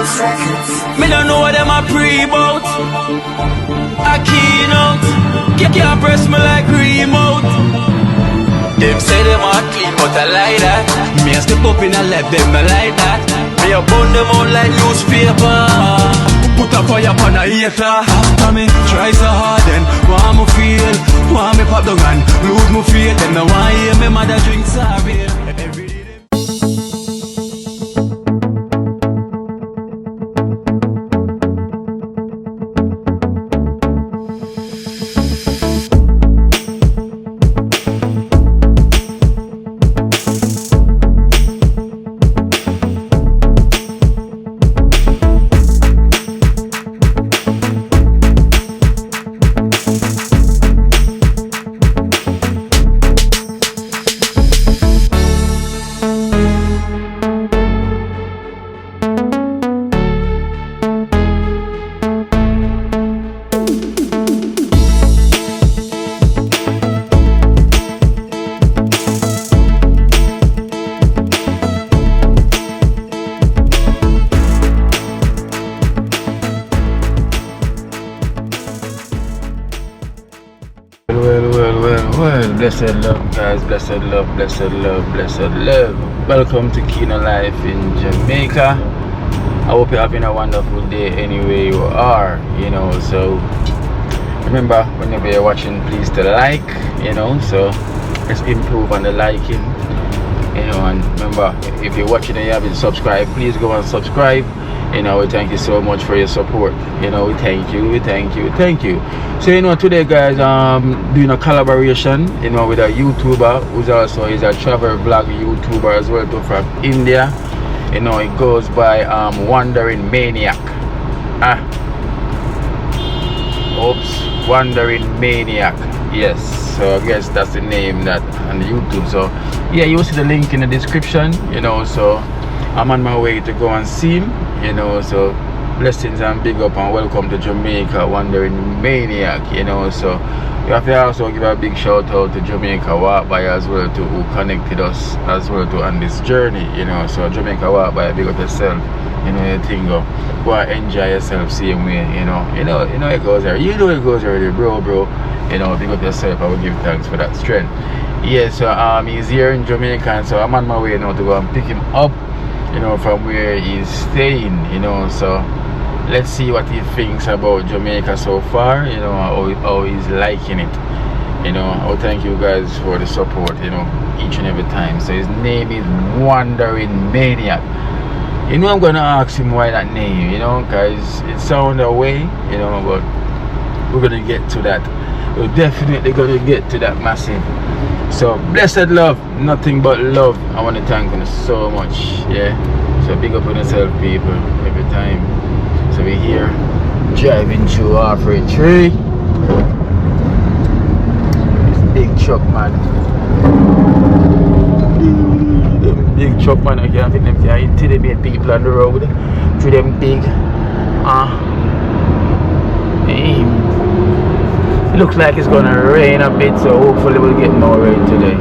Me don't know what them a pre-bout. A keynote. Can't press me like remote. Them say them a clean, but I like that. Me a step up in a left, them not like that. Me a burn them out like newspaper. Put a fire upon a hater. After me try so hard, then want me feel, want me pop down and lose me faith. Them no want hear me mother drink sorry. Blessed love, guys. Blessed love, blessed love, blessed love. Welcome to Kino Life in Jamaica. I hope you're having a wonderful day anywhere you are, so remember, whenever you're watching, please to like, so let's improve on the liking, and remember, if you're watching and you haven't subscribed, please go and subscribe. We thank you so much for your support. We thank you. So today, guys, doing a collaboration with a YouTuber who's also is a travel vlog YouTuber as well too, from India. It goes by Wandering Maniac. Wandering Maniac. Yes, so I guess that's the name that on the YouTube. So yeah, you'll see the link in the description. So I'm on my way to go and see him, so blessings and big up and welcome to Jamaica, Wandering Maniac, so we have to also give a big shout out to Jamaica Walk By as well to who connected us as well to on this journey, so Jamaica Walk By, big up yourself, you think go and enjoy yourself same way, it goes there, it goes already, bro, big up yourself. I will give thanks for that strength. Yeah, so he's here in Jamaica, and so I'm on my way now to go and pick him up, from where he's staying, so let's see what he thinks about Jamaica so far, how he's liking it. I will thank you guys for the support, each and every time. So his name is Wandering Maniac. I'm gonna ask him why that name, because it sounds away, but we're gonna get to that. We're definitely gonna get to that massive. So blessed love, nothing but love. I want to thank you so much. Yeah, so big up on yourself, people, every time. So we're here driving through Halfway Tree. This big truck, man. Big truck, man. I can't think them can intimidate people on the road through them big It looks like it's gonna rain a bit, so hopefully we'll get no rain today.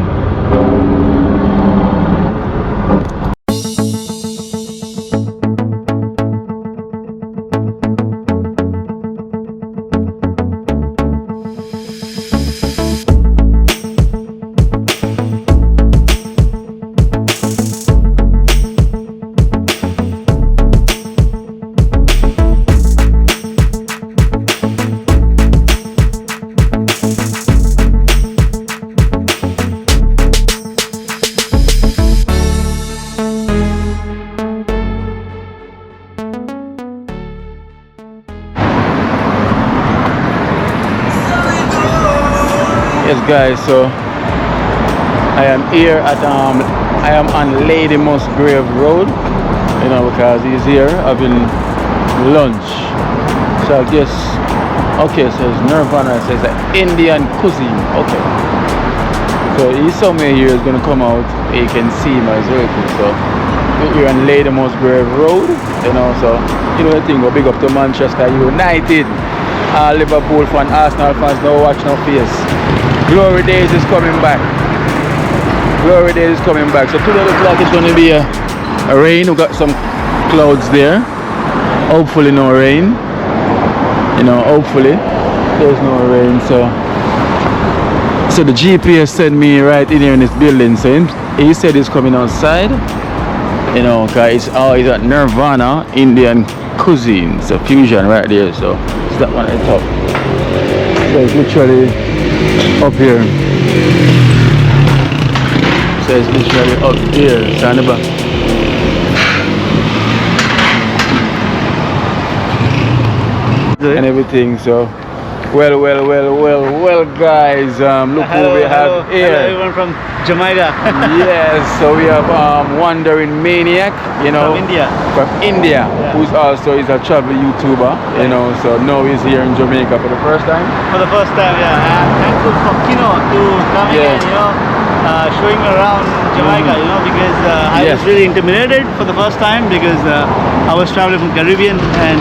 Yes guys, so I am here at I am on Lady Musgrave Road, because he's here having lunch. So I guess, okay, so it's Nirvana, it says Indian cuisine. Okay, so he's somewhere here, is gonna come out, you can see him as well. So we're here on Lady Musgrave Road, so the thing, go big up to Manchester United. Liverpool fan, Arsenal fans, no watch no face. Glory days is coming back. Glory days is coming back. So today looks like it's going to be a rain. We got some clouds there. hopefully no rain. You know, hopefully there's no rain. So the GPS sent me right in here in this building. So he said he's coming outside. You know, cause it's at Nirvana Indian cuisine. It's a fusion right there. So it's that one at the top. So it's literally up here. So it's literally up here. So on the back. And everything, so well guys, look who we have here. Hello, everyone from Jamaica. Yes, so we have Wandering Maniac, you know, from India, Yeah. who's also is a travel YouTuber, you know, so now he's here in Jamaica for the first time. For the first time, yeah. I'm thankful for Kino to coming Yeah. and, you know, showing me around Jamaica, you know, because I Yes. was really intimidated for the first time because I was traveling from Caribbean and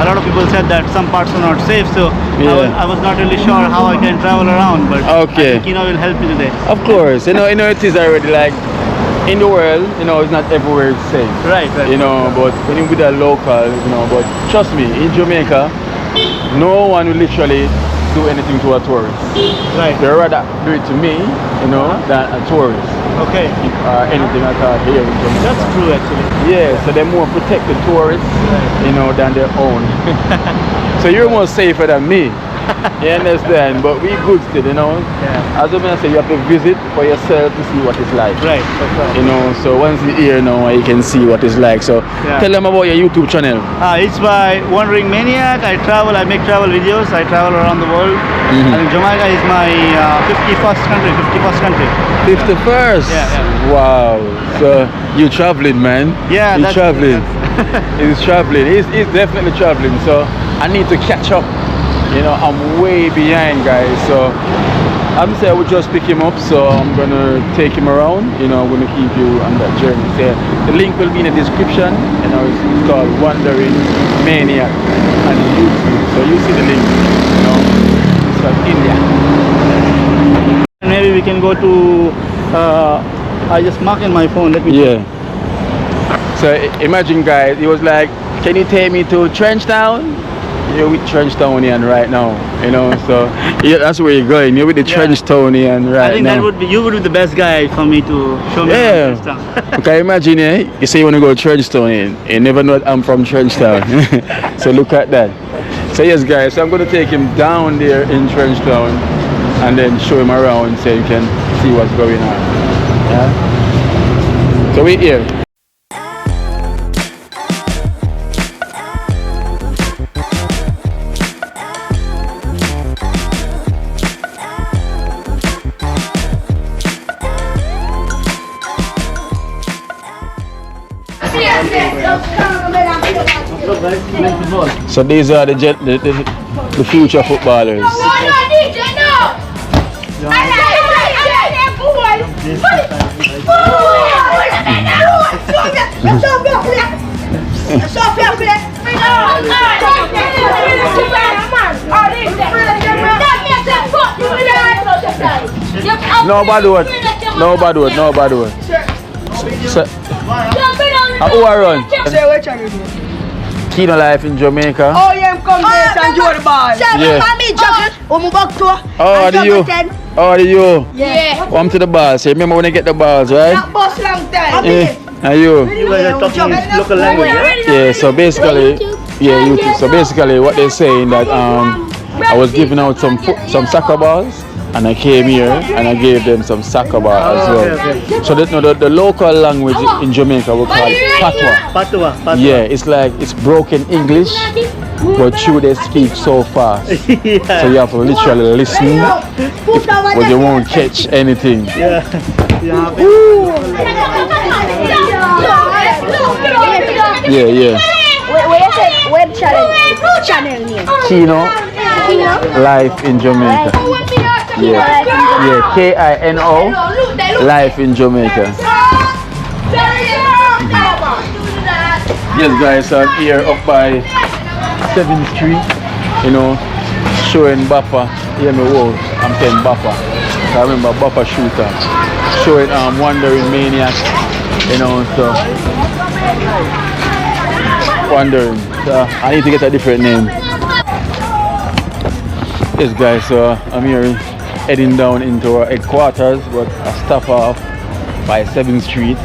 a lot of people said that some parts were not safe, so Yeah. I was not really sure how I can travel around, but Okay. I think Kino will help me today. Of course, you know it is already like in the world, you know, it's not everywhere it's safe. Right. You know, but when you with a local, you know, but trust me, in Jamaica, no one will literally do anything to a tourist. Right. They rather do it to me, you know, than a tourist. Okay. Anything at all here in Jamaica. That's true, actually. Yeah, so they more protect the tourists, you know, than their own. So you're more safer than me. You understand? But we good still, you know. Yeah. As I say, you have to visit for yourself to see what it's like. Right. That's right. You know, so once you're here now, you can see what it's like. So Yeah. tell them about your YouTube channel. It's by Wandering Maniac. I make travel videos. I travel around the world. Mhm. And Jamaica is my 51st country. 51st? Yeah. Wow. So you're traveling, man. Yeah, He's traveling. that's- He's traveling. He's definitely traveling. So I need to catch up. You know, I'm way behind, guys. So I'm saying I would just pick him up. So I'm gonna take him around. You know, I'm gonna keep you on that journey. So the link will be in the description. You know, it's called Wandering Maniac on YouTube. So you see the link. You know, it's from India. Maybe we can go to. I just mark in my phone. Let me. Yeah. So imagine, guys, he was like, "Can you take me to Trenchtown?" You're with Trenchtownian right now, you know. So yeah, that's where you're going. You're with the Yeah. Trenchtownian right I think now. you would be the best guy for me to show me. Yeah. around this town. Okay, imagine, you say you want to go to Trenchtown, you never know I'm from Trenchtown. So look at that. So yes, guys, so I'm going to take him down there in Trenchtown and then show him around so you can see what's going on. Yeah. So we're here. So these are the future footballers. No bad word. No bad word. No bad word. So, who are run? Kino life in Jamaica. Oh, yeah, I'm come there and do the ball. Yeah. Oh, are you? Oh, are you? Yeah. Come to the ball. So remember when I get the balls, right? That boss long time. Yeah. Are you? You guys are talking local language, yeah? Yeah. So basically, yeah, YouTube. So basically, what they're saying that I was giving out some soccer balls, and I came here and I gave them some soccer ball as well. Okay. So the local language in Jamaica we call it patois. Patwa. Yeah, it's like it's broken English, but they speak so fast. So you have to literally listen, but you won't catch anything. Yeah. Yeah. Where channel name? Kino Life in Jamaica. Yeah, Kino Life in Jamaica. Yes, guys, I'm here up by 7th Street, you know, showing Bappa. Hear me, whoa, I'm saying Bappa. I remember Bappa shooter. Showing Wandering Maniac, you know, so. wondering. So I need to get a different name. Yes guys, so I'm here heading down into our headquarters, but I stop off by 7th Street,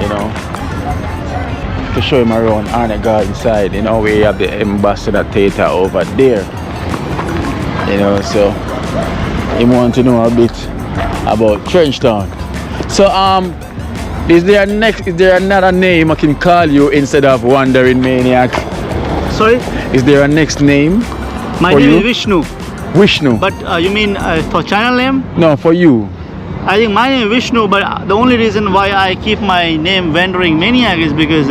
you know, to show him around Arne Garden side. You know, we have the Ambassador Theatre over there. You know, so he want to know a bit about Trenchtown. So is there another name I can call you instead of Wandering Maniac? Sorry? Is there a next name? My for name you? is Vishnu. Vishnu. But you mean for channel name? No, for you. I think my name is Vishnu, but the only reason why I keep my name Wandering Maniac is because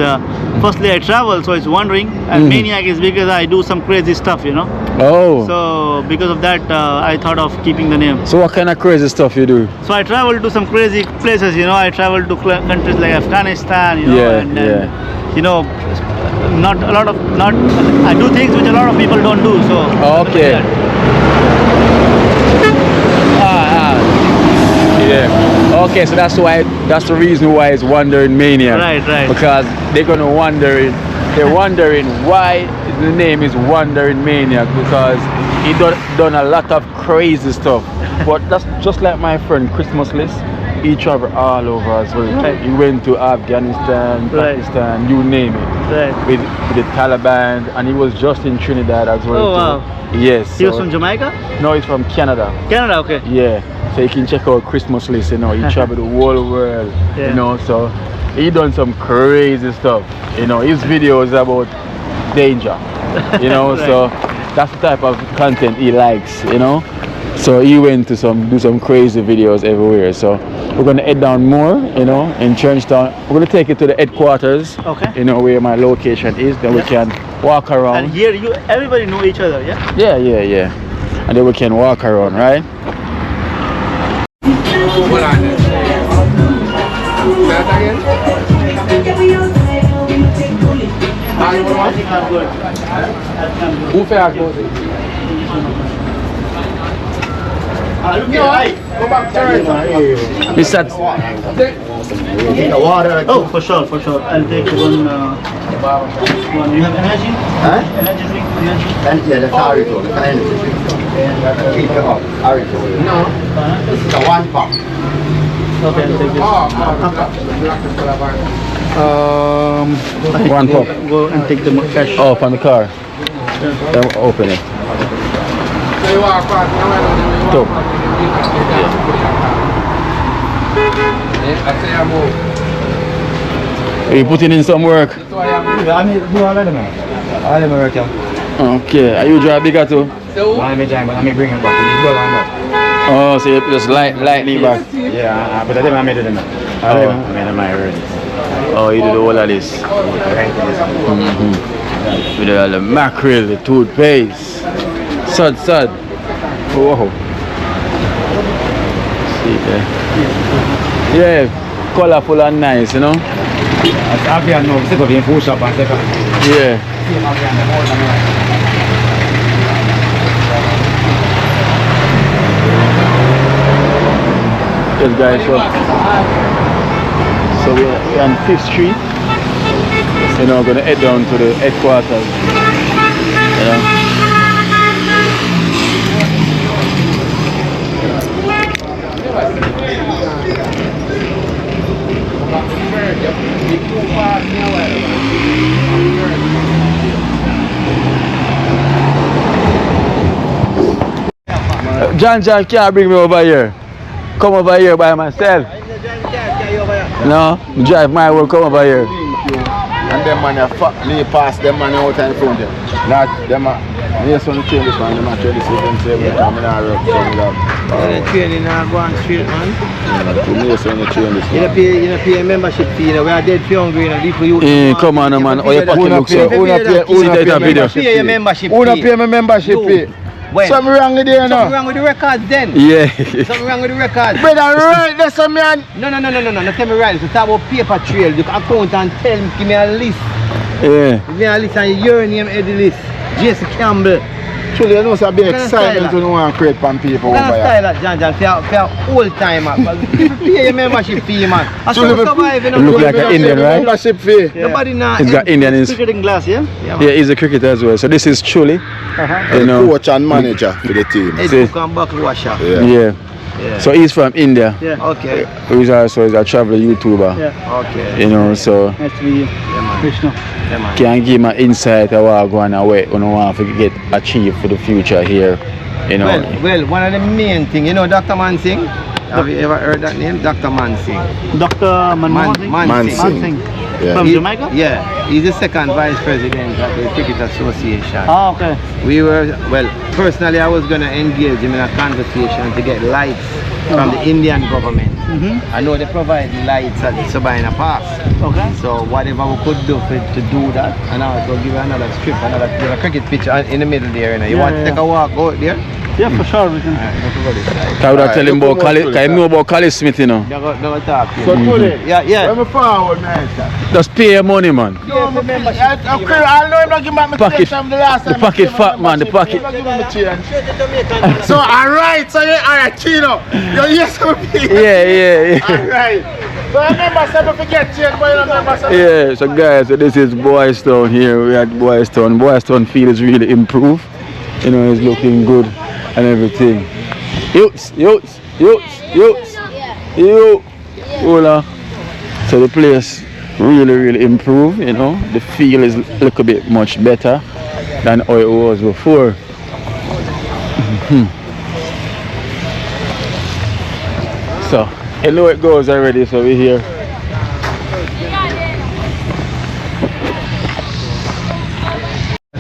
firstly I travel, so it's wandering, and Maniac is because I do some crazy stuff, you know. Oh. So because of that, I thought of keeping the name. So what kind of crazy stuff you do? So I travel to some crazy places, you know. I travel to countries like Afghanistan, you know, Yeah, you know, I do things which a lot of people don't do. So okay. Yeah. Okay, so that's the reason why it's Wandering Maniac. Right. Because they're they're wondering why the name is Wandering Maniac, because he done a lot of crazy stuff. But that's just like my friend Christmas List. He traveled all over as well. Right. He went to Afghanistan, Pakistan, you name it. Right. With the Taliban, and he was just in Trinidad as well. Oh too. wow. Yes. He was from Jamaica? No, he's from Canada. Canada, okay. Yeah. So you can check out Christmas List, you know, he traveled the whole world, Yeah. you know, so he done some crazy stuff, you know, his videos about danger, you know, Right. so that's the type of content he likes, you know. So he went to do some crazy videos everywhere. So we're gonna head down more, you know, in Trenchtown. We're gonna take it to the headquarters, Okay. you know, where my location is, then we can walk around. And here everybody know each other, yeah? Yeah. And then we can walk around, right? Hold on. Say that again? Who fair go? Go back to it. It's that Oh, for sure. I'll take one. You have energy? Huh? Energy drink? Energy? And yeah, that's Arito, the energy drink. Keep it up, Arito. No. This is a 1 pack. Okay, I'll take this. 1 pop. Go and take the cash. Oh, from the car. Then open it. So you walk past now. Top. I say I move. Are you putting in some work? I'm already, man. I'm American. Okay. Are you drive bigger too? I'm bring it back. Oh, so you just lightly back. Yeah, but I didn't make it enough. I made my already. Oh, you did all of this. With all the mackerel, the toothpaste. Sud. Whoa. See there. Yeah, colorful and nice, you know? I've been no sick of being push up and second. Yeah. Yes guys, so we're on 5th Street. You know, we're gonna head down to the headquarters. You know. John can't bring me over here. Come over here by myself. No, drive my work, come over here. And them man fuck me past them man out in front of them. Not them man. Yes, when you change this one, them man try to see them say we come in our rock, so we love. The training now go on straight, man. Yes, when you change this You don't pay a membership fee, you know. We are dead for hungry, you know. Leave for you. Hey, come on, man. Oh, your pocket looks so. See that video. Pay your membership Who not fee. pay my membership fee? When? Something wrong with there Something now. wrong with the records then. Yeah. Something wrong with the records. Better right, that's a man. No. Not tell me right. So talk about paper trail. You can account and tell me, give me a list. Yeah. Give me a list and your name is the list. Jason Campbell. Truly, you know, it's a big What kind of excitement style when you want to create from people What over kind of here. style that John for old timer? People pay your membership fee, man. I Truly, still surviving. It look like an Indian, right? Membership fee. Nobody now. He's got Indian in Cricketing glass, yeah? Yeah, he's a cricketer as well. So this is Chuli. You The know. coach and manager for the team. Head See. cook and buckle washer. Yeah. Yeah. So he's from India. Yeah. Okay. He's also is a traveler YouTuber. Yeah. Okay. You know, so Nice to meet you. Vishnu. Yeah, man. can give him an insight of what going away when want to get achieved for the future here. You know. Well, one of the main things, you know Dr. Mansingh? Have you ever heard that name? Dr. Mansingh. Dr. Manmohan Singh? Mansingh. Yeah. From He- Jamaica? Yeah. He's the second vice president at the Cricket Association. Ah, okay. We were, well, personally I was going to engage him in a conversation to get lights from the Indian government. I know they provide lights at the Sabina Pass. Okay. So whatever we could do to do that, and also give you another strip, give a cricket pitch in the middle there. You know. You Yeah, want to yeah. take a walk out there? Yeah, for sure we can. Let's go this side. I would have Alright, tell him look about how Kali, much I know about Kali Smith, you know. They're going to talk to you. So, Truly, Yeah. when we forward, man, sir. Just pay your money, man. No, I know him not give me my Pocket- change from the last the time. pocket fat, man, the pocket. Give me my change. So, alright, so you alright, Chino. You're yes with me. Yeah. Alright. So I remember some forget change, but you don't remember some. Yeah, so guys, so this is Boys Town here. We're at Boys Town. Boys Town field is really improved. You know, it's looking good and everything. Youths. Hola. So the place really improved, you know. The feel is a little bit much better than how it was before. So, you know it goes already, so we're here.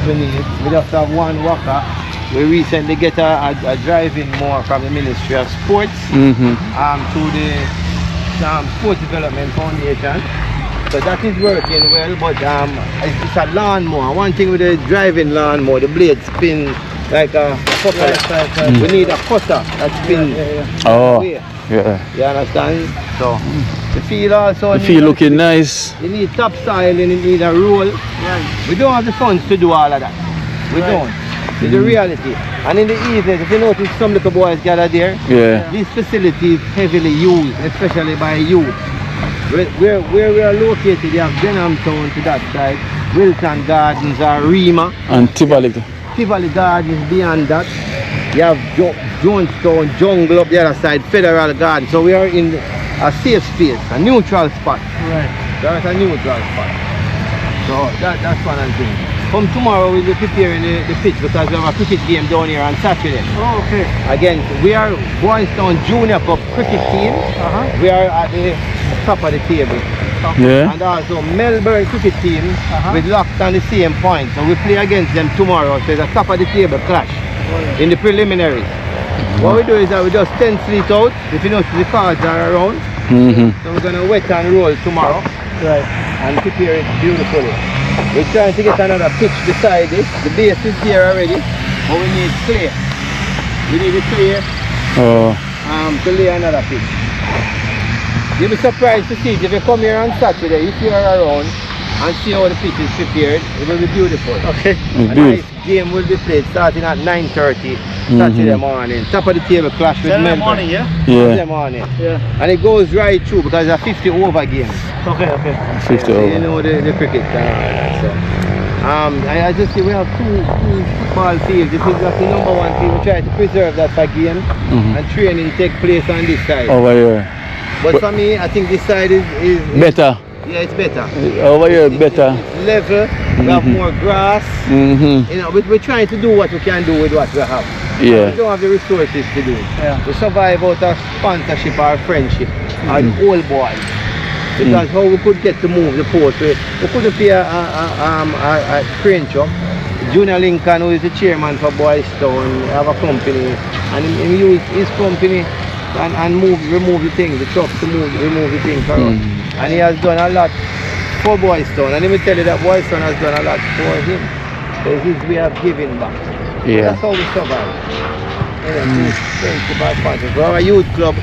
We just have one worker. We recently get a driving more from the Ministry of Sports to the Sports Development Foundation. So that is working well, but it's a lawnmower. One thing with the driving lawnmower, the blade spin like a cutter. We need a cutter that spins. Oh, way. yeah. You understand? So the field also The field looking nice. you need topsoil and you need a roll. We don't have the funds to do all of that. We don't. It's the reality. And in the evenings, if you notice some little boys gather there, Yeah. this facility is heavily used, especially by youth. Where we are located, you have Denham Town to that side, Wilton Gardens or Rima, And Tivoli. Tivoli Gardens beyond that. You have Jonestown, Jungle up the other side, Federal Garden. So we are in a safe space, a neutral spot. Right. That's a neutral spot. So that's one of the things. From tomorrow we'll be preparing the pitch because we have a cricket game down here on Saturday. Oh, okay. Again, we are Boystown Junior Cup cricket team. We are at the top of the table. Yeah. And also Melbourne cricket team with locked on the same point. So we play against them tomorrow. So it's a top of the table clash in the preliminaries. What we do is that we just stencil it out. If you notice the cards are around. So we're gonna wet and roll tomorrow. Right. And prepare it beautifully. We're trying to get another pitch beside it. The base is here already, but we need clay. We need the clay to lay another pitch. You'll be surprised to see it if you come here on Saturday, if you are around and see how the pitch is prepared, it will be beautiful. Okay. A nice game will be played starting at 9:30 Saturday morning. Top of the table clash with 7 in the Melbourne. morning, yeah? Saturday morning. Yeah. And it goes right through because it's a 50 over game. Okay. 50 So you over. know the cricket and all that. So, I just see we have two football fields. This is like the number one field. We try to preserve that for game and training take place on this side. Over here. But for me, I think this side is Better. yeah, it's better. Over here, better. It's level. We have more grass. You know, we're trying to do what we can do with what we have. Yeah. We don't have the resources to do it. Yeah. We survive out of sponsorship or friendship or the old boys. Because how we could get to move the post, we couldn't pay a crane truck. Junior Lincoln, who is the chairman for Boystown, have a company, and he used his company and remove the things, the trucks to remove the things for us. And he has done a lot for Boystown. And let me tell you that Boystown has done a lot for him. So it's his way of giving back. Yeah. That's how we survive. For our youth club,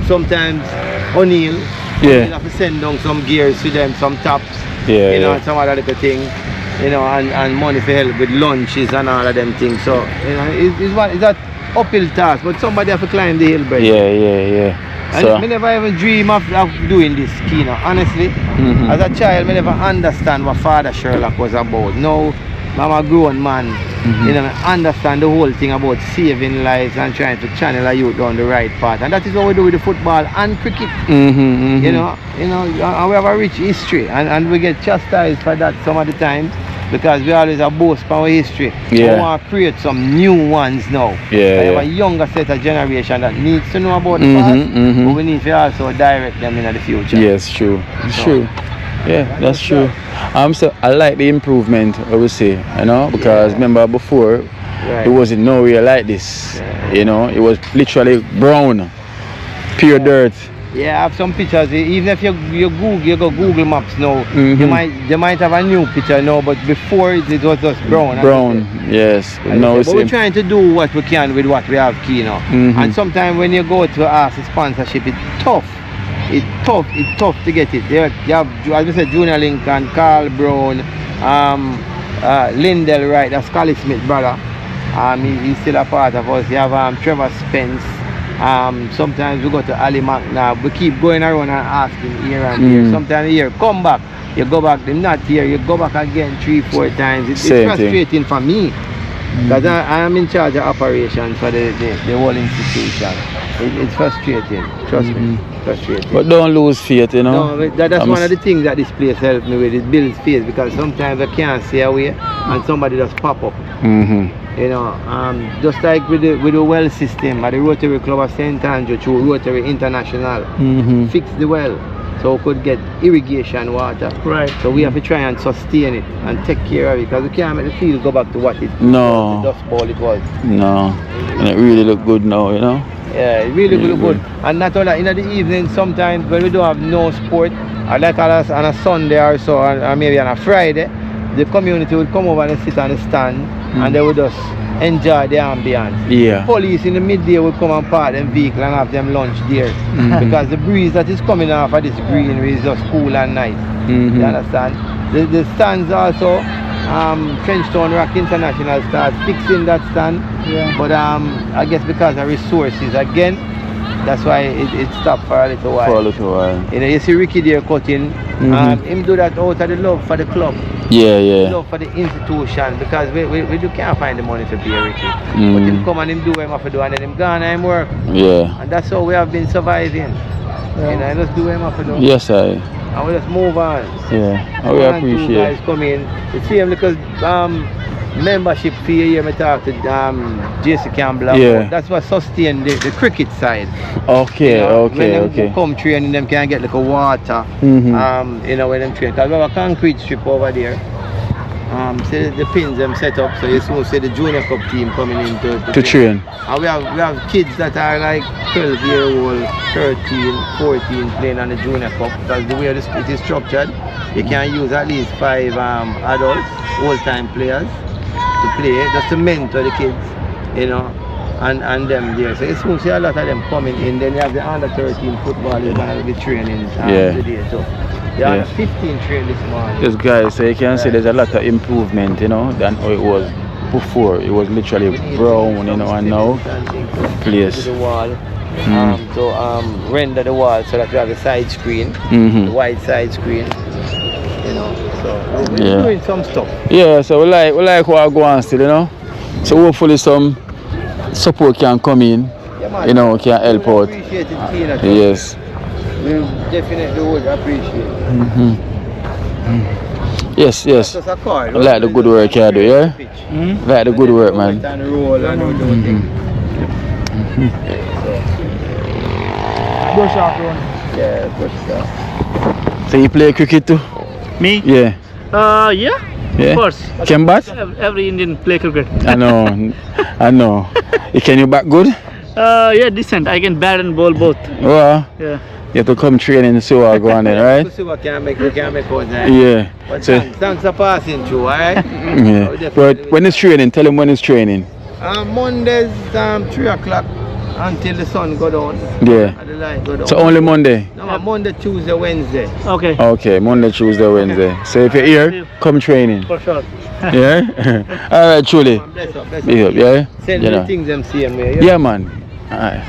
sometimes O'Neill, Yeah. we have to send down some gears to them, some tops, Yeah, you know, yeah. and some other little things. you know, and money for help with lunches and all of them things. So, you know, it's that uphill task, but somebody have to climb the hill, brother. Yeah. And So, I never even dream of doing this, you know, honestly. As a child, I never understand what Father Sherlock was about. Now, I'm a grown man, you know, I understand the whole thing about saving lives and trying to channel a youth down the right path. And that is what we do with the football and cricket. You know, and we have a rich history, and we get chastised for that some of the times because we always have boast for our history. Yeah. We want to create some new ones now. We have a younger set of generation that needs to know about the past, but we need to also direct them in the future. yes, true. It's true. Yeah, that's true. So I like the improvement, I would say, you know, because remember before it wasn't nowhere like this. You know, it was literally brown, pure dirt. Yeah, I have some pictures. Even if you go Google Maps now, you might have a new picture now, but before it was just brown. Brown, yes. No, but we're trying to do what we can with what we have, Kino. And sometimes when you go to ask a sponsorship, it's tough. It's tough to get it. You have, as we said, Junior Lincoln, Carl Brown, Lindell Wright, that's Scully Smith brother. He's still a part of us. You have Trevor Spence. Sometimes we go to Ali McNabb. We keep going around and asking here and there. Sometimes here, come back. You go back, they're not here. You go back again 3-4 times. It's frustrating for me. Because I am in charge of operations for the whole institution. It's frustrating, trust me, frustrating. But don't lose faith, you know. No, that's one of the things that this place helped me with. It builds faith because sometimes I can't stay away and somebody just pop up. You know, just like with the well system at the Rotary Club of St. Andrew through Rotary International, fix the well so we could get irrigation water. Right. So we have to try and sustain it and take care of it because we can't make the field go back to what it No. the dust bowl it was. No, and it really look good now, you know. Yeah, it really good. And not only in the evening, sometimes when we don't have no sport, like on a Sunday or so, or maybe on a Friday, the community would come over and sit on the stand and they would just enjoy the ambience. Yeah. Police in the midday would come and park them vehicle and have them lunch there because the breeze that is coming off of this greenery is just cool and nice. You understand? The stands also, Trenchtown Rock International starts fixing that stand, but I guess because of resources again, that's why it stopped for a little while. You know, you see Ricky there cutting, him do that out of the love for the club. Love for the institution because we can't find the money to pay Ricky. But him come and him do what him have to do and then him gone and him work. And that's how we have been surviving. You know, just do what him have to do. Yes, I. And we just move on. Yeah, we appreciate two guys come in. The same because membership fee a year I talk to JC Campbell. That's what sustain the cricket side. Okay, you know, okay. When them come training, them can get like a water. You know, when them train. Because we have a concrete strip over there. See the pins them set up, so you soon see the junior cup team coming in to train. And we have kids that are like 12-year-old, 13, 14 playing on the junior cup because the way the split is structured, you can use at least 5 adults, old-time players to play, just to mentor the kids, you know, and them there. So you soon see a lot of them coming in. Then you have the under 13 football is going to be training today too. The under 15 train this morning. Yes, guys, so you can see there's a lot of improvement, you know, than how it was before. It was literally brown, you know, and now place. The wall. To render the wall so that we have a side screen, the wide side screen. You know, so we're doing some stuff. Yeah, so we like what go on still, you know. So hopefully some support can come in, you know, can help out. Appreciate it, yes. We definitely would appreciate it. Yes. Just a car, I like the good work you do, yeah? Like the good work, man. Bush off run. Yeah, bush off. So you play cricket too? Me? Yeah. Yeah. Of course. Can bat? Every Indian play cricket. I know. Can you bat good? Yeah, decent. I can bat and bowl both. Well, yeah. You have to come train and see what go on then, right? See what we can make out there. Yeah. But so, thanks for passing through, alright? Yeah. But when it's training, tell him when it's training. Mondays 3 o'clock until the sun go down. Yeah. And the light go down. So only Monday? No, Monday, Tuesday, Wednesday. Okay. Okay, Monday, Tuesday, Wednesday. So if you're here, come training. For sure. Yeah? Alright, truly. Bless up, bless Big up, up. yeah? Send You me know. things them same way. Yeah, man. Alright.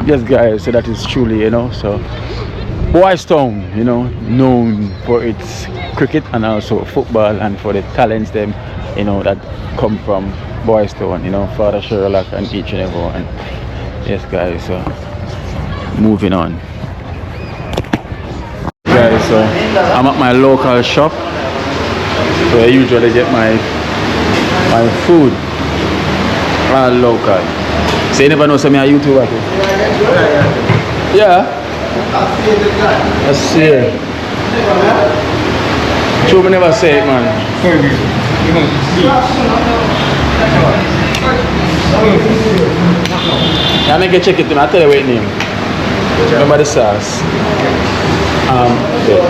Yes, guys, so that is truly, you know, so Boys Town, you know, known for its cricket and also football and for the talents them, you know, that come from Boys Town, you know, Father Sherlock and each and every one. Yes, guys, so moving on. Guys, so I'm at my local shop where I usually get my food, all local. So you never know some a YouTuber too? Yeah. Let's see. True, me never say it, man. Yeah, make a check it. I tell you what it name. Remember the sauce. Wait.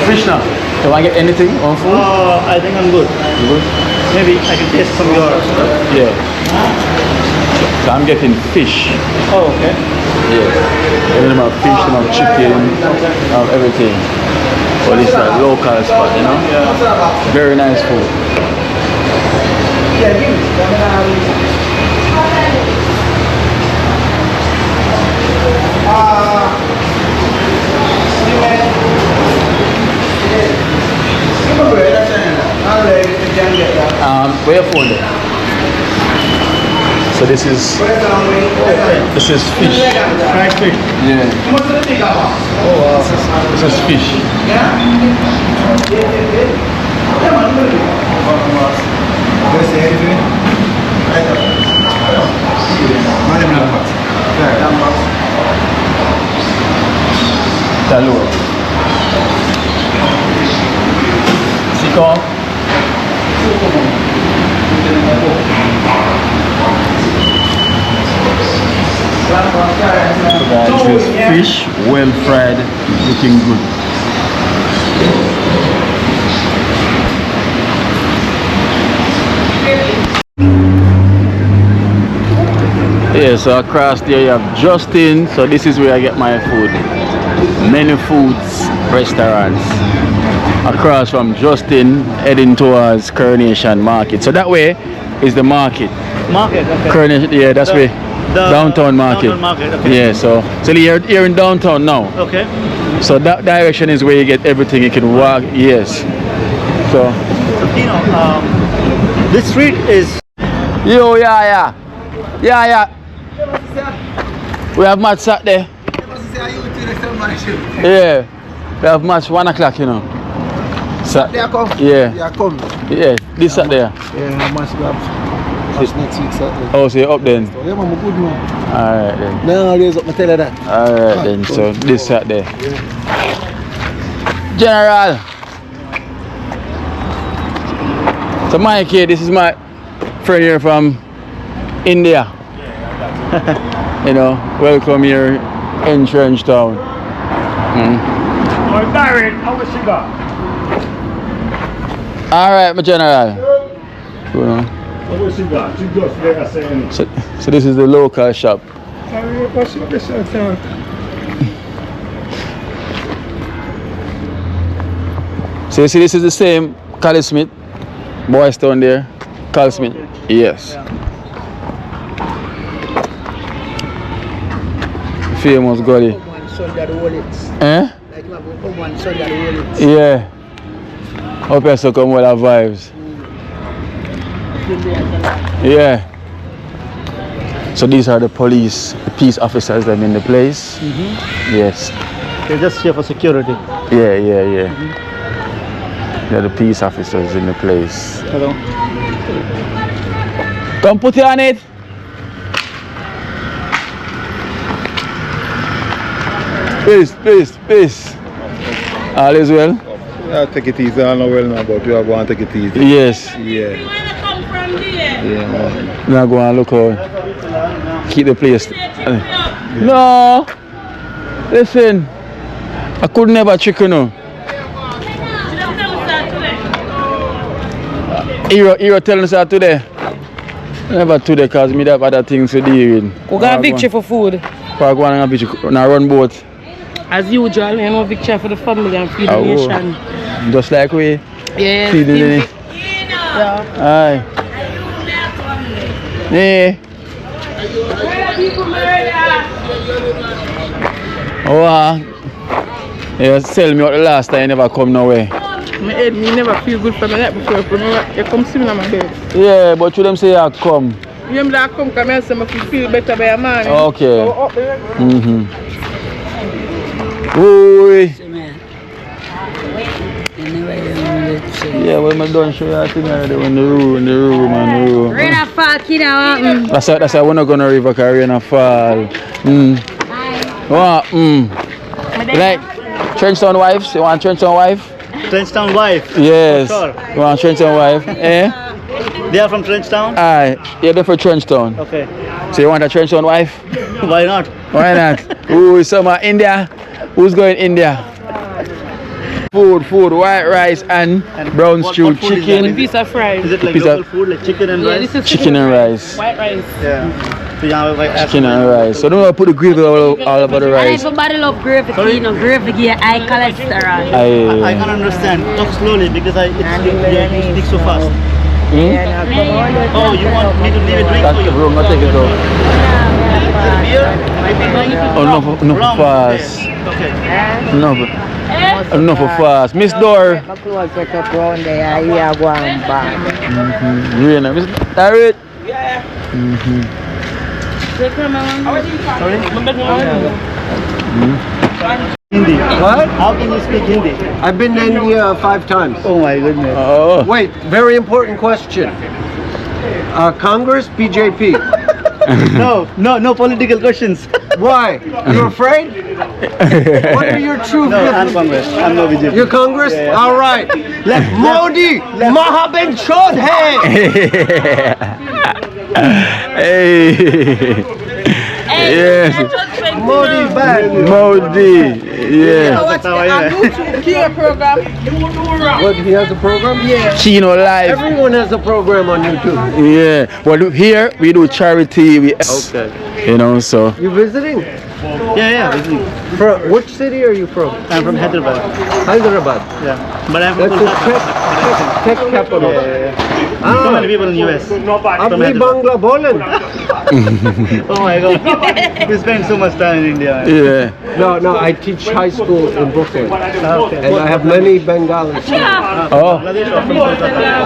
Krishna, do I get anything on food? I think I'm good. You good? Maybe I can taste some of yours. Yeah. So I'm getting fish. Oh, okay. Yeah. And then about fish, about chicken, everything. Well, it's a local spot, you know? Yeah. Very nice food. Where your phone there? So this is fish. Fried fish. Yeah. Oh wow. This is fish. Talua. Siko. This is fish, well fried, looking good. Yeah, so across there you have Justin, so this is where I get my food. Many foods, restaurants. Across from Justin, heading towards Coronation Market. So that way is the market. Market, okay. Coronation, yeah, that's where. The downtown market. Downtown market, okay. Yeah, so you're in downtown now. Okay. So that direction is where you get everything. You can walk. Yes. So. You know, this street is. Yo, yeah. We have match Saturday. Yeah. We have match 1 o'clock, you know. Saturday. Yeah. Yeah, come. Yeah. This Saturday. Yeah, match next week Saturday. Oh, so you're up then? Yeah, man, I'm good now. Alright then. No, raise up, I tell you that. Alright then, so this Saturday. General! So Mike here, this is my friend here from India. You know, welcome here in Trench Town. Alright, my general. So this is the local shop. So you see this is the same Cali Smith, Boys Town there, Cali Smith, yes. Famous Gully. Eh? Yeah. Up here so come with our vibes. Yeah. So these are the peace officers that are in the place. Yes. They're just here for security. Yeah. They're the peace officers in the place. Hello. Come put it on it. Peace. All is well? I'll take it easy. I know well now, but you are going to take it easy. Yes. Yeah. Yeah, man. Now go and look out. keep the place. No, listen, I could never trick you no. Hero telling us that today. Never today because me have other things to deal with. We got a victory for food. Park one and a victory, now run boat. As usual, you know, victory for the family and feed the nation. Just like we Yeah. feed the Aye. Yeah. Oh, you tell me what the last time you never come nowhere. My head, me never feel good for my night before. Remember, you come see me on my bed. Yeah, but you them say you come. Remember that I come because I say I feel better by a man. Okay. So up there. Oi. Yeah, when I done show you a thing already in the room. Rain a fall, kid, That's why we're not gonna river because rain a fall. Like Trenchtown wives, you want Trenchtown wife? Trenchtown wife. Yes. For sure. You want Trenchtown wife? Eh? They are from Trenchtown? Aye. Yeah, they're from Trenchtown. Okay. So you want a Trenchtown wife? Why not? Why not? Ooh, summer India. Who's going India? Food, white rice and brown stew what food is chicken. With piece of fries. Is it like Piece local of- food, like chicken and Yeah, rice? this is Chicken and rice. white rice. Yeah. So you have like Chicken and rice. So don't put the gravy all over the rice. Everybody love gravy, you know, gravy give high cholesterol. I can understand. Talk slowly because you speak so fast. Oh, you want me to leave a drink That's for the you? room, not take it out. Beer? Oh, no for fast. Okay. No for fast. Miss Door. Really, Miss Tarot. Hindi. What? How can you speak Hindi? I've been to India 5 times. Oh my goodness. Oh. Wait, very important question. Congress, BJP. No political questions. Why? You're afraid? What are your true No, I'm views? Congress. I'm no BJP. You're Congress? All right. Modi, Mahaben Chodhe. Hey. Yes. Modi bad. Modi. Yeah. What, he has a program? Yeah. Chino Live. Everyone has a program on YouTube. Yeah. But here we do charity. Okay. You know, so. You visiting? Yeah. From which city are you from? I'm from Hyderabad. Hyderabad. Yeah. But I'm That's from the tech capital. So many people in the US. Apni Bangla bolen. Oh my god. We spend so much time in India. Yeah. No, I teach high school in Brooklyn. Okay. And I have many Bengalis Oh.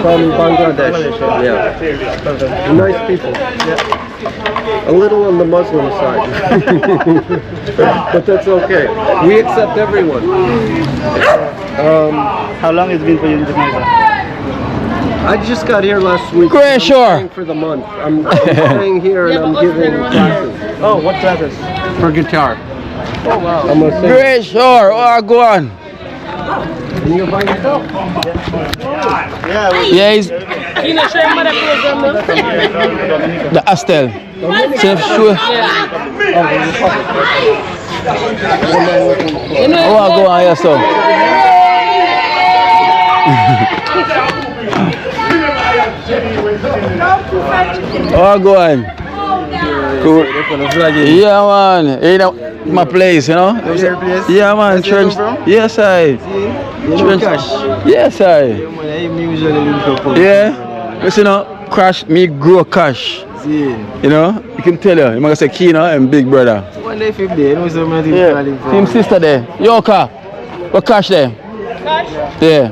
from Bangladesh. Yeah. Nice people. A little on the Muslim side. But that's okay. We accept everyone. How long has it been for you in Jamaica? I just got here last week. Great, I'm sure. staying for the month. I'm staying here and I'm giving classes Oh, what classes? for guitar. Oh wow. I'm a singer. Great, sure. Oh, go on. And you're by yourself? Yeah. Yeah, he's You know, show your mother program now. the Astel. Self sure. Oh, go on, yes, so. Oh, go on. Cool. Yeah, man. You know, my place, you know? Yeah, man. Church. Yes, I. Church. Yes, I. Yeah. Because, you know, Crash, me grow Cash. You know? You can tell you. You might say Kino and Big Brother. One day, 5 days, no, so many Yeah. Him sister there. Yoka. What Cash there? Yeah.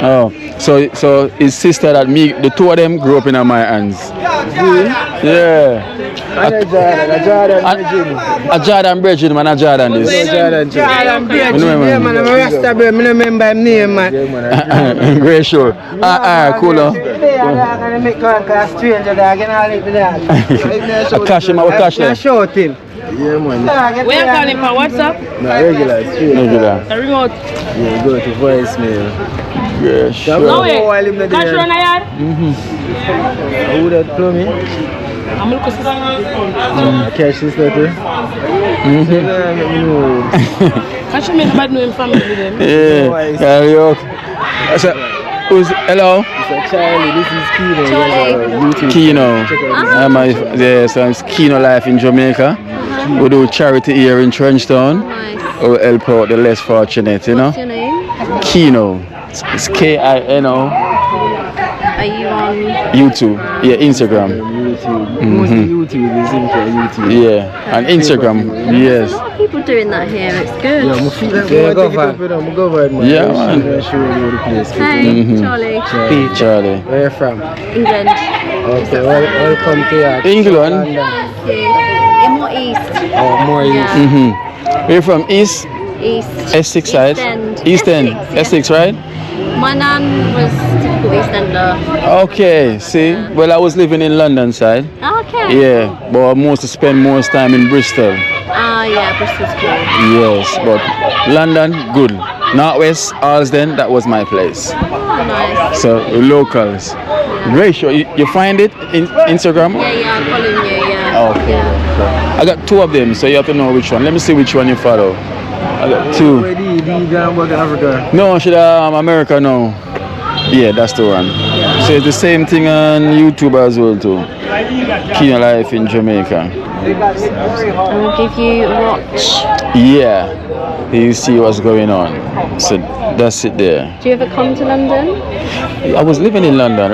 Oh. So his sister that me, the two of them grew up in my hands. Yeah. A Jordan Bridget, man, a Jordan this. Jordan Yeah, man, I'm a Rasta, bro. I don't remember his name, man. Great show. Cool. I'm gonna make a stranger dog and I'll eat the dog. Cash him, what Cash there? Show him. Yeah, man. Where you calling for WhatsApp? No, regular, straight. Regular. The ring out. Yeah, go to voicemail. Yeah, sure. No way. Cash run a yard? Who that plumbing? I'm looking for Catch this letter. Can't you make a bad know him family with them? Yeah, karaoke. Who's hello? Charlie, this is Kino. Charlie. Kino. So it's Kino Life in Jamaica. We do charity here in Trenchtown. Nice. We help out the less fortunate, you know. What's your name? Kino. It's Kino. Are you on YouTube. Yeah, Instagram. YouTube. Mostly YouTube, is YouTube. Yeah, and Instagram. Yes. a lot of people doing that here? It's good. Yeah, I feel like I'm going man. Yeah, man. Show you the place. Hey, Charlie. Charlie. Where you from? England. Okay, welcome to your England. Thank you. In more east. Oh, more Yeah. We're from East East. Essex side. East End. Essex, right? My nan was typical East Ender. Okay, see, well, I was living in London side. Okay. Yeah, but I mostly spend most time in Bristol. Ah, yeah, Bristol's cool. Yes, but London, good. Northwest, Alsden, that was my place. Oh, nice. So, locals. Great show. You find it in Instagram? Yeah, I'm following you, yeah. Okay. Yeah. I got two of them, so you have to know which one. Let me see which one you follow. I got two. Where do you work in Africa? No, should America now. Yeah, that's the one. So it's the same thing on YouTube as well too. Kino Life in Jamaica. I will give you a watch. Yeah, you see what's going on. So that's it there. Do you ever come to London? I was living in London.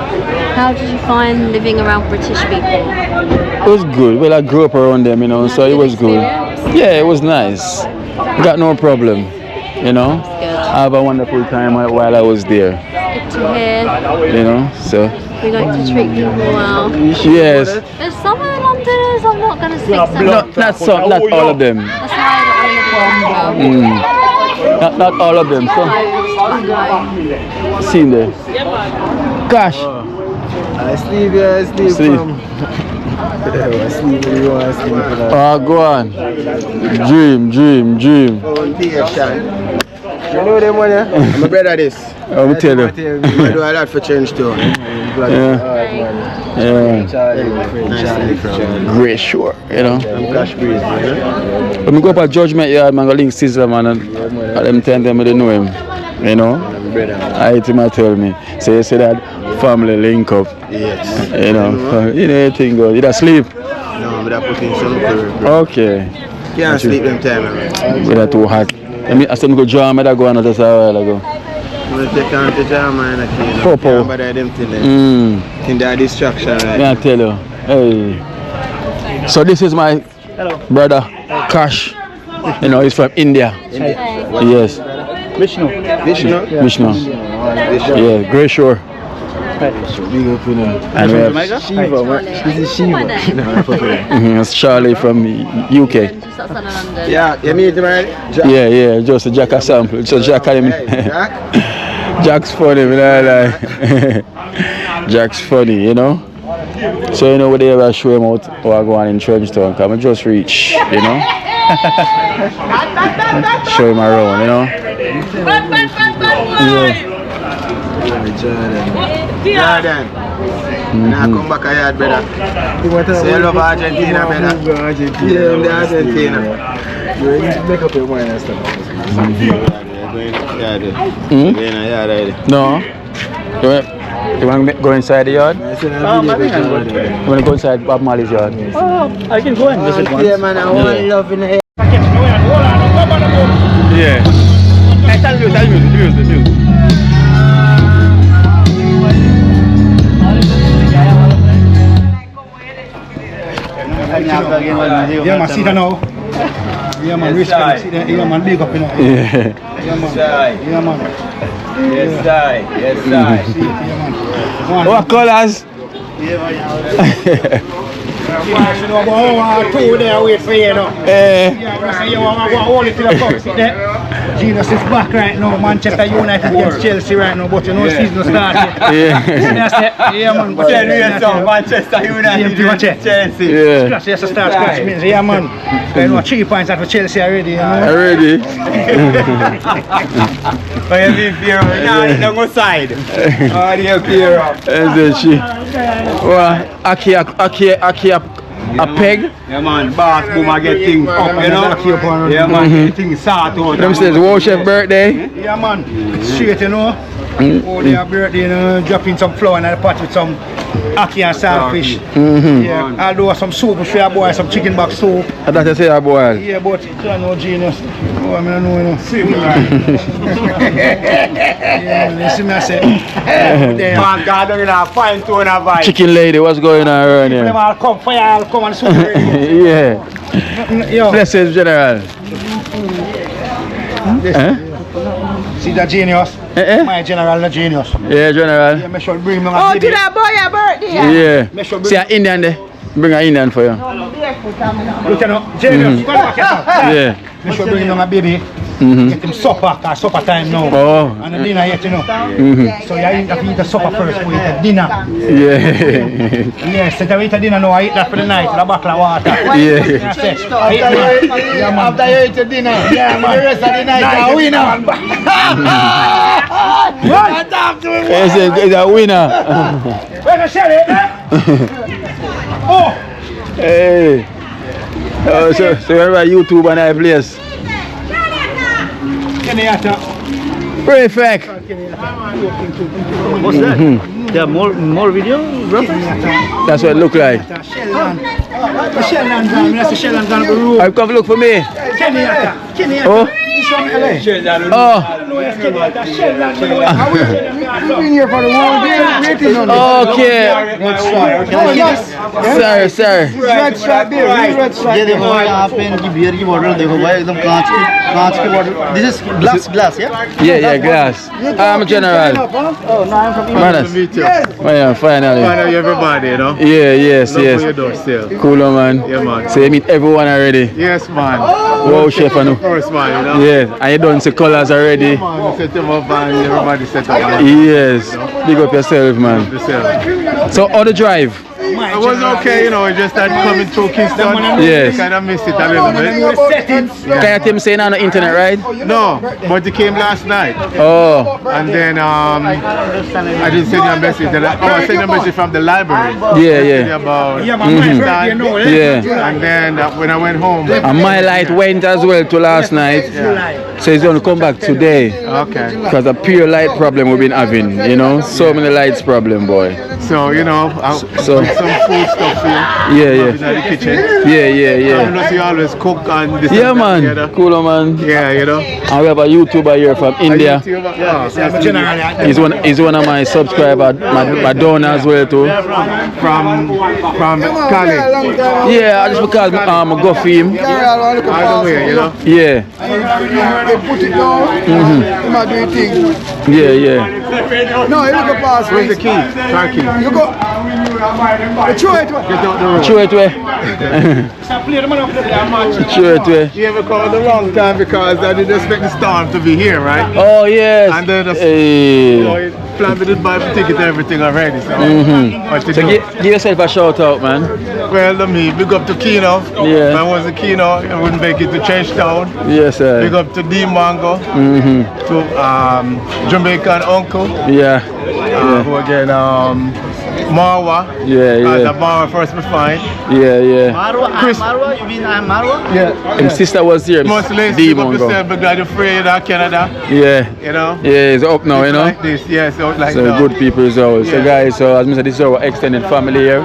How did you find living around British people? It was good. Well, I grew up around them, you know, so it was good. Yeah, it was nice. Got no problem, you know. Good. I have a wonderful time while I was there. Good to hear. You know, so. We like to treat people well. Yes. There's some Londoners, I'm not going to speak some. Not all of them. That's why I don't want to live in London. Not all of them. So, seen there. Gosh. I sleep from. I sleep when you want to sleep. Go on. Dream. Foundation. You know them one, yeah? My brother this. I will tell you. I do a lot for change too. Great sure, you know. I'm cash breeze, When we go up at Judgment Yard, man, I link Sizzler, man, and at them time, they don't know him, you know. I him tell me. So you say that family link up. Yes. You know, anything goes. You don't sleep? No, I'm going to put in some curry. Okay. Can't sleep them time, man. We're too hot. I said, go draw me that go on just a while ago. I'm going to take on the drama and I can't. Popo. But I them thing. Think they're distraction, right? I tell you. Hey. So this is my brother, Kash. You know, he's from India. Yes. Vishnu. Yeah, great shore. Big up, you know. And we have Shiva, man. This is Shiva. It's Charlie from UK. Just outside of London. Yeah, you meet him, right? Yeah, just a Jack a sample. So Jack him. Jack? Jack's funny, Jack's funny, you know. So you know what they ever show him out or I go on in Trenchtown, because I just reach, you know. Show him around, you know. Jordan. Now come back a yard, brother. Say you love Argentina, brother. Yeah, I'm the Argentina. You ready to make up your mind and stuff? No. You want to go inside the yard? You want to go inside Bob Marley's yard? I can go and visit once. Yeah, man, I want love in the air. Yeah. Tell me, the news. Yeah, man, see that now. Yeah, man, respect. See that. Yeah, man, big up in it. Yeah, man. Yeah, man. Yes, I. What colors? You know, go two there, wait for you, know. Yeah, you want to hold it to the box, see that? Genius is back right now. Manchester United against Chelsea right now, but you know season start yet. Yeah, man. Manchester United, Chelsea. Yeah. Scratch, yes, start scratch means, yeah, man. You know, 3 points out for Chelsea already, you know. Already. But you be fair, no go side. Oh, they appear up. Is she? Well, Aki a peg. Yeah, man. Boss, boom, I get things up, you know. Yeah, man. Get things sort out. Them says Worship birthday. Yeah, man. Straight, you know. Oh, their birthday, you know, dropping some flour in the pot with some ackee and saltfish. Yeah, I'll do some soup for your boy, some chicken box soup. I thought you say a boy. Yeah, but you know, Genius. Oh, I mean, I know, you know. Yeah, man, you see me, I say. Man, God, don't have fine tune a vibe. Chicken lady, what's going on around Them here? all come, fire, I'll come and soup. Yeah. Yo, Blessings, General. see that Genius? My general, the Genius. Yeah, General. Yeah, make sure you bring me Oh, a to baby. that boy your birthday. Make sure Yeah. See an Indian there. Bring an Indian for you. Look, you know, Genius, go back yourself. Yeah. Make sure you bring him a baby. Get him supper, cause supper time now. Oh. And the dinner yet, you know. So you have to eat the supper first before you eat the dinner. Yeah. Yes, so you eat the dinner now, I eat that for the night, with a bottle of water. Yeah. That's it. After you eat the dinner, yeah, man. The rest of the night, you're a winner. It's a winner. Where's the sheriff? Oh! Hey. Oh, so you're on YouTube and I place. Perfect. What's that? There are more video, bro? That's what it look like. I've come look for me. Oh. Oh. We've been here for the whole day waiting on Okay. Sir. red stripe there, red stripe. ये देखो यहाँ पे इनकी beer की bottle देखो भाई एकदम कांच की bottle. This is glass, yeah? Yeah, glass. I'm General. Oh, no, I'm from Manas. Oh, yeah, finally. Finally, everybody, you know. Yeah, yes. Door still. Cool, man. Yeah, man. So you meet everyone already. Yes, man. Wow, chef, I know. First man, you know. Yeah, and you done the colors already. Man, set them up and everybody set up. Yes. Big up yourself, man. So, how the drive? It was okay, you know, just that coming through Kingston. Yes. Kind of missed it a little bit. Can you say on the internet, right? No, but it came last night. Oh. And then I didn't send you a message. I sent you a message from the library. Yeah. About Yeah. and then when I went home. And my light went as well to last night. So it's going to come back today. Okay. Because a pure light problem we've been having, you know. So many lights problem, boy. So, you know, So some food stuff here. Yeah. In the kitchen. Yeah. You know, so you always cook and this Yeah, and that man. together. Cool, man. Yeah, you know. And we have a YouTuber here from India. He's one of my subscribers, my donor as well too. From Cali. Yeah, just because I go for him. Either way, you know. Yeah. They put it down, you might do your thing. Yeah. No, you look past. Where's the key? Car key. You go. Throw it. Get out the road. Show it way. Show it way. You ever come at the wrong time because I didn't expect the storm to be here, right? Oh yes. And then Hey. planned to buy the ticket and everything already. So, what to So do? give yourself a shout out, man. Well, let me big up to Keno. Yeah. If I wasn't Keno, I wouldn't make it to Trenchtown. Yes, sir. Big up to D Mango, to Jamaican uncle, Yeah. who again, Marwa. Yeah. As a Marwa first we find. Yeah. Marwa? You mean I'm Marwa? Yeah. His sister was here. Mostly, D big up Mongo. yourself, big glad afraid of Canada. Yeah. You know. Yeah, it's up now, you know. Like this, yes, like So that. good people as well. So Yeah. guys, so as I said, this is our extended family here.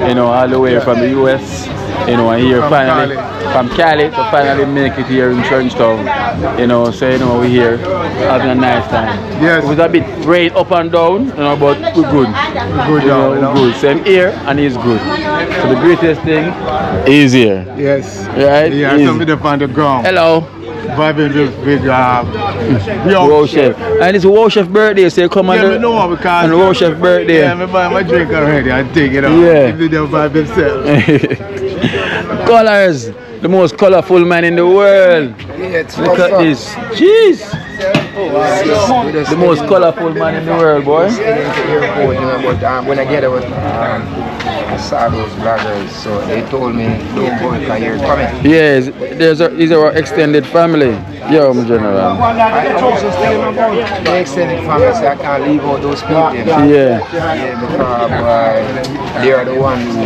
You know, all the way from the US. You know, and here From finally from Cali to finally make it here in Trenchtown. You know, so you know we're here having a nice time. Yes. It was a bit rain up and down, you know, but we're good. Good You know, job, you know. good. So I'm here and he's good. So the greatest thing is here. Yes. Right? Yeah, Easy. something up on the ground. Hello. Vibing with Wow Chef. And it's Wow Chef birthday, so you come Yeah, on me know because and Wow Chef birthday. Yeah, me buy my drink already. I think, you know. Yeah. If they don't vibe themselves. Colors, the most colorful man in the world. Look at this. Jeez. The most colorful man in the world, boy. But when I get there, I saw those bloggers, so they told me, don't go because you're coming. Yes, these are our extended family. Yo, my general. I was just thinking about the extended family, so I can't leave out those people. You know? Yeah. Because they are the ones who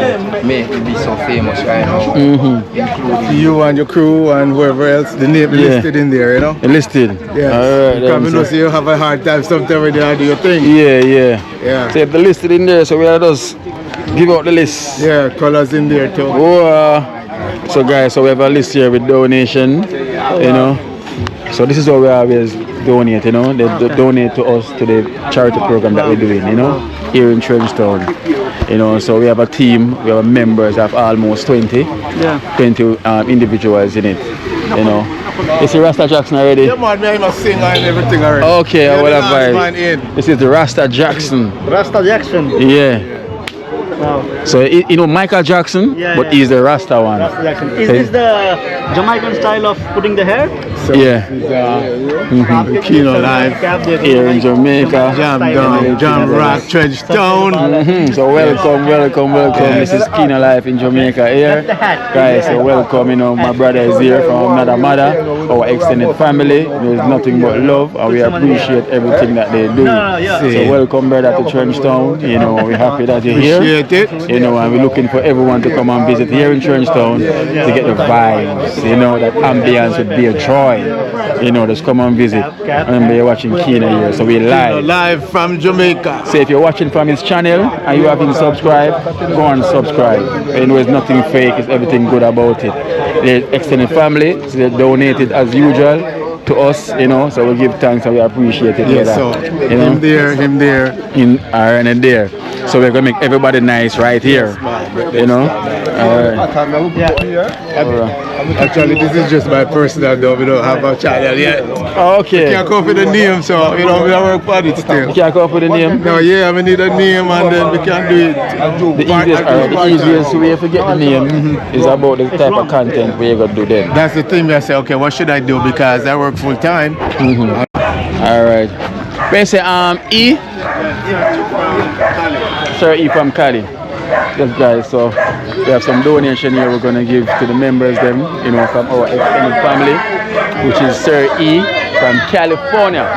make me be so famous right now, including You and your crew and whoever else, the name listed in there, you know? Listed. Yes. Alright. Because you know, so you have a hard time sometimes when you do your thing. Yeah. So if they listed in there, so we are just give out the list. Yeah, colors in there too. So guys, so we have a list here with donation, you know. So this is what we always donate, you know. They donate to us to the charity program that we're doing, you know, here in Trenchtown. You know, so we have a team, we have members of almost 20 individuals in it, you know. You see Rasta Jackson already? Yeah, man, I must sing and everything already. Okay, I will advise. This is the Rasta Jackson. Rasta Jackson. Yeah. Wow. So you know Michael Jackson, but he's the Rasta one. Rasta Jackson. Is this the Jamaican style of putting the hair? So Kino Live here in Jamaica. Jam Rock, Trenchtown. So welcome. This is Kino Life in Jamaica here. Guys, so welcome, you know, my brother is here from another mother, our extended family. There's nothing but love and we appreciate everything that they do. So welcome brother to Trenchtown. You know, we're happy that you're here. You know, and we're looking for everyone to come and visit here in Trenchtown to get the vibes, you know, that ambience would be a joy. You know, just come and visit. Remember you're watching Kino here, so we're live from Jamaica. So if you're watching from his channel and you haven't subscribed, go and subscribe. You know, it's nothing fake, it's everything good about it. The extended family, so they donated as usual to us, you know, so we give thanks and we appreciate it. Yes, so you know? him there. And there. So we're gonna make everybody nice right here. You know? Actually, this is just my personal though. We don't have a channel yet. Okay. We can't come up with a name, so you know we are work on it still. You can't come up with a name? No, yeah, we need a name and then we can do it. The easiest way to get the name is about the type of content we're gonna do then. That's the thing. I say, okay, what should I do? Because I work full time. Alright. We say E. Sir E from Cali. Yes guys, so we have some donation here we're gonna give to the members them, you know, from our extended family, which is Sir E from California,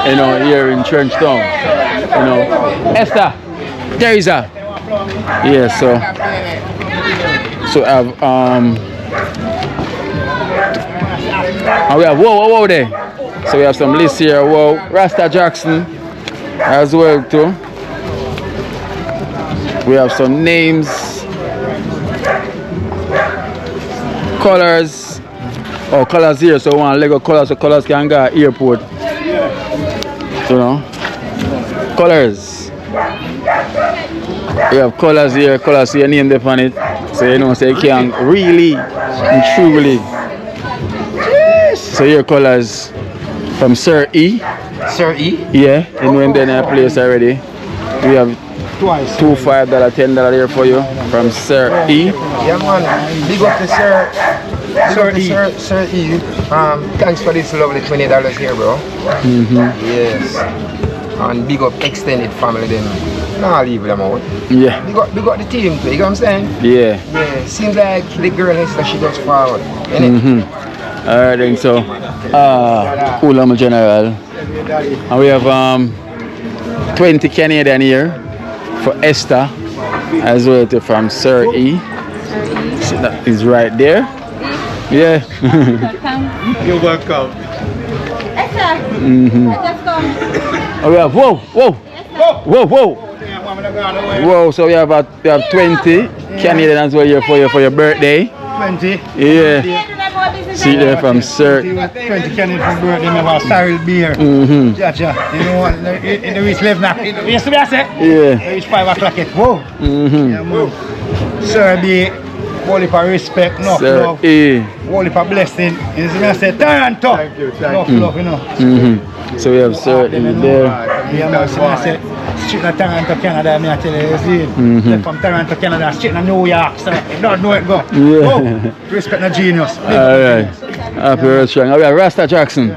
you know, here in Trenchtown. You know. Esther, Teresa. Yeah, so I have and we have whoa there. So we have some lists here. Whoa, Rasta Jackson as well too. We have some names, colors. Oh, colors here. So one Lego colors, so colors can go to airport. You know, colors. We have colors here. Colors here, name them on it. So you know, so you can really and truly. So here colors from Sir E. Sir E? Yeah, and when they're in a place already. We have $2, $5, $10 here for you from Sir E. Yeah man, big up to Sir E. Thanks for this lovely $20 here, bro. Yes. And big up extended family then. Nah, leave them out. Yeah. Big up the team too, you know what I'm saying? Yeah. Seems like the girl has that she goes forward. Alright then, so Ulam General. And we have 20 Canadian here for Esther as well too from Sir E. So that is right there. Yeah. You're welcome. Esther, let's go. And we have whoa. So we have 20 Canadian as well here for your birthday. 20. Yeah. See there from Sir. 20 Canadian from birthday, I have a Cyril beer. Gotcha. You know what? In the reach left now. Yes, I say? Yeah. Reach 5 o'clock. Whoa. Yeah, man. Sir B, holy for respect, no love. Holy for blessing. You see me I say, turn top. Thank you. No love, you know. So we have Sir in there. Yeah, man. See me I say, Straight to Toronto, Canada, I tell you, you see. Left from Toronto, Canada, straight to New York, so you don't know it go. Yeah. Oh, respect the genius. Alright. Happy very strong. We have Rasta Jackson. We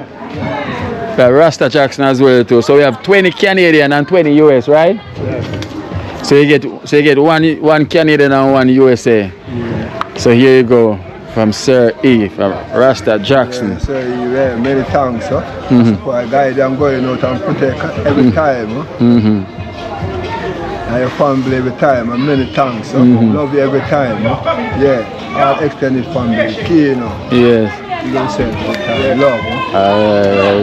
have Rasta Jackson as well too. So we have 20 Canadian and 20 US, right? So you get one Canadian and one USA. So here you go. From Sir E, from Rasta Jackson. Sir E, yeah, many thanks, sir. For a guy that I'm going out and protect every time. And your family every time, and many thanks, sir. Love you every time. Yeah, all extended family, key, you know. Yes. You don't say it, love.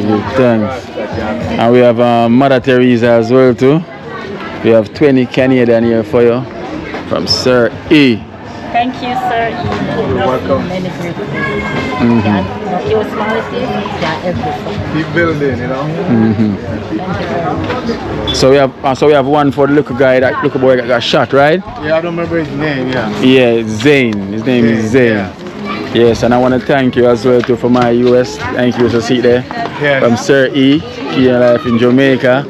Good, thanks. And we have Mother Teresa as well too. We have 20 Canadian here for you from Sir E. Thank you, sir. You're welcome. Many great things. Yeah, your smality, yeah, everything. Keep building, you know. Thank you very much. So we have one for the little guy, that little boy that got shot, right? Yeah, I don't remember his name, yeah. Yeah, Zane. His name is Zane. Yeah. Yes, and I want to thank you as well too for my US. Thank you to see there. Yes. From Sir E, Key and Life in Jamaica.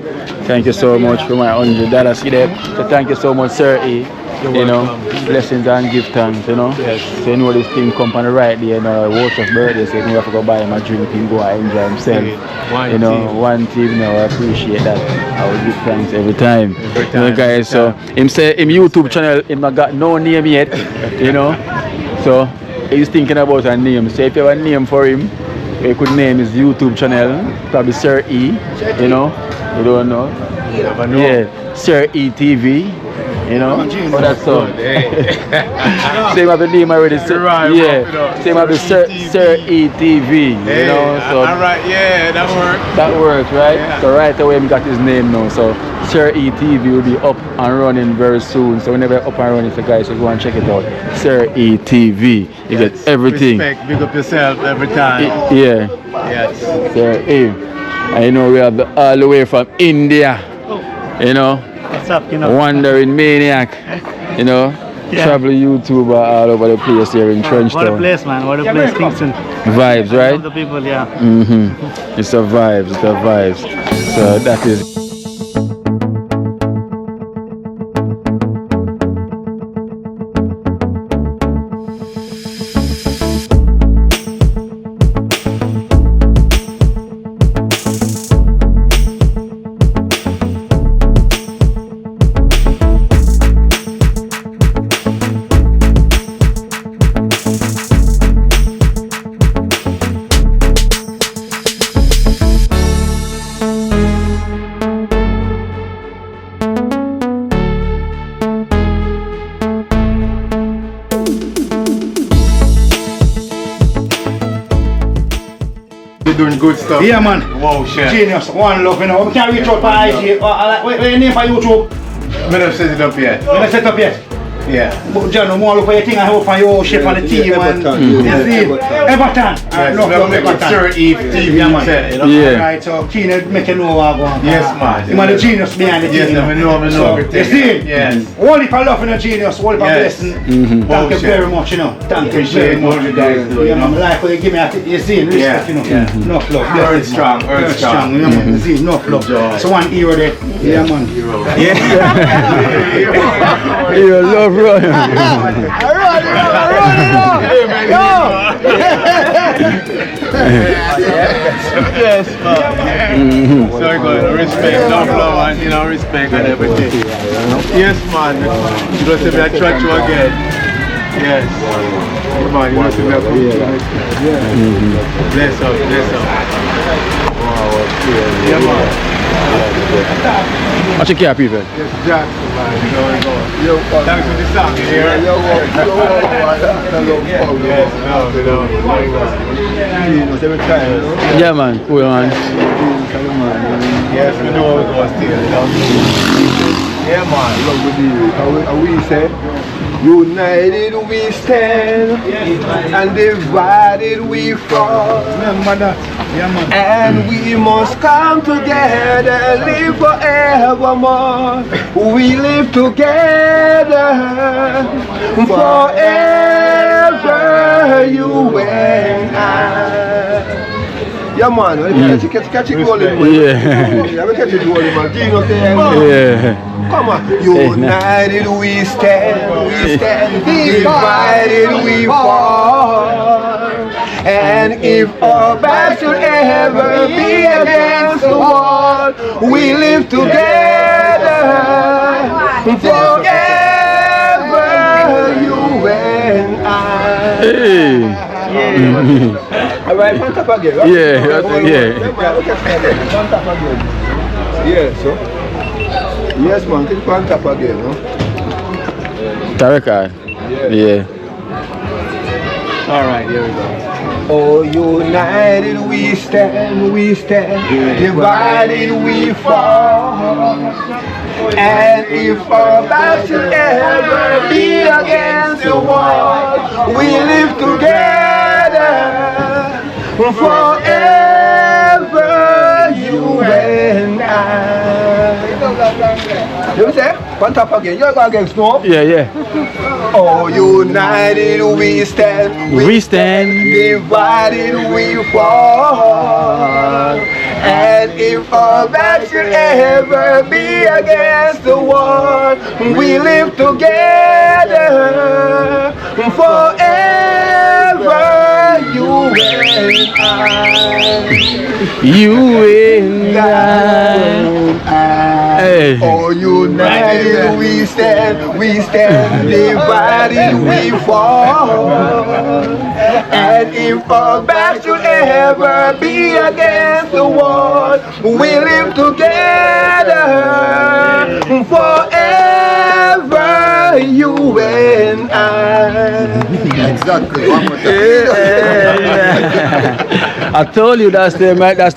Thank you so much for my $100 see there. So thank you so much, Sir E. You know, blessings and give thanks, you know. Yes. So you know this thing come on the right day, you know, Walter's birthday, so you know, have to go buy him a drink and go and enjoy himself. You know, one team, you know, I appreciate that. I will give thanks every time. You know, guys, so him say him YouTube channel, him not got no name yet, you know. So he's thinking about a name. So if you have a name for him, you could name his YouTube channel, probably Sir E, you know. You don't know. Yeah, Sir E TV. You know, oh, that's so. Same as the name already. Yeah, same as the Sir E TV. You know, so. Alright, yeah, that works. That works, right? Yeah. So right away we got his name now. So Sir E TV will be up and running very soon. So whenever up and running, so guys, so go and check it out. Sir E TV. You get everything. Respect, big up yourself every time. Yeah. Yes. Sir E. And you know we have all the way from India. You know. What's up, you know? Wandering maniac, you know, travel YouTuber all over the place here in Trenchtown. What a place, man. What a place, Kingston. Vibes, right? Love the people, yeah. It's a vibes, it's a vibes. So that is. You're doing good stuff. Yeah, man. Wow, shit. Genius. One love, you know. We can't reach out for IG. What's your name for YouTube? I don't set it up yet. You don't set up yet? Yeah. But John, no more look for your thing and help for your shape on the team, man. You see? Everton. Yes, Love we make it Sir E TV. Yeah, man. You know? Yeah. Alright, so Keenan make you know what I'm going. Yes, man. You man the genius behind the team. Yes, you know. I know So, everything. you see? Yes. All if I love in a genius, all if I Yes. blessing. Thank you very much, you know. Thank you very Appreciate much. what you guys do. Yeah, man, like what you give me, you see, respect, you know. Yeah. Enough love. Earth Blessings, strong, man. earth strong. Yeah, man. You see, enough love. Joy. So one hero there. Yeah, man. You love running. Yes, man. So good. Respect, love, and you know, respect and everything. Yes, man. You know, say me I trust you again. Yes. Come on, you know, say me I come to you. Bless up, bless up. Yeah, man. Watch your care, people. Yes, Jackson, man. You know, you know. Thanks for the song, you hear? Yes, every time, you know? Yeah, man. Cool, man. Yes, we know it was still, you know? Yeah, man. Love with you. How we say? United we stand, and divided we fall. Remember that. Yeah, man. And we must come together, live forevermore. We live together forever, you and I. Yeah, man. Catch it golden. Yeah, we catch it golden, man. Gino saying, Yeah. come on. United we stand, divided we fall. And if our back should ever be against the wall, we live together forever, you and I. Hey. Alright, on top again, right? On top again. Yeah, so. Yes, man, take on top again, no? Tareka. Yeah. Alright, here we go. Oh, united we stand, divided we fall. And if our back should ever be against the wall, we live together forever, you and I. You say? On top again. You're going against snow? Yeah. Oh, united we stand. We stand. Divided we fall. And if our back should ever be against the wall, we live together forever, you and I. You and I. Hey. Oh, united we stand, divided we fall. And if our back should ever be against the wall, we live together forever, you and I. Exactly. I told you that's the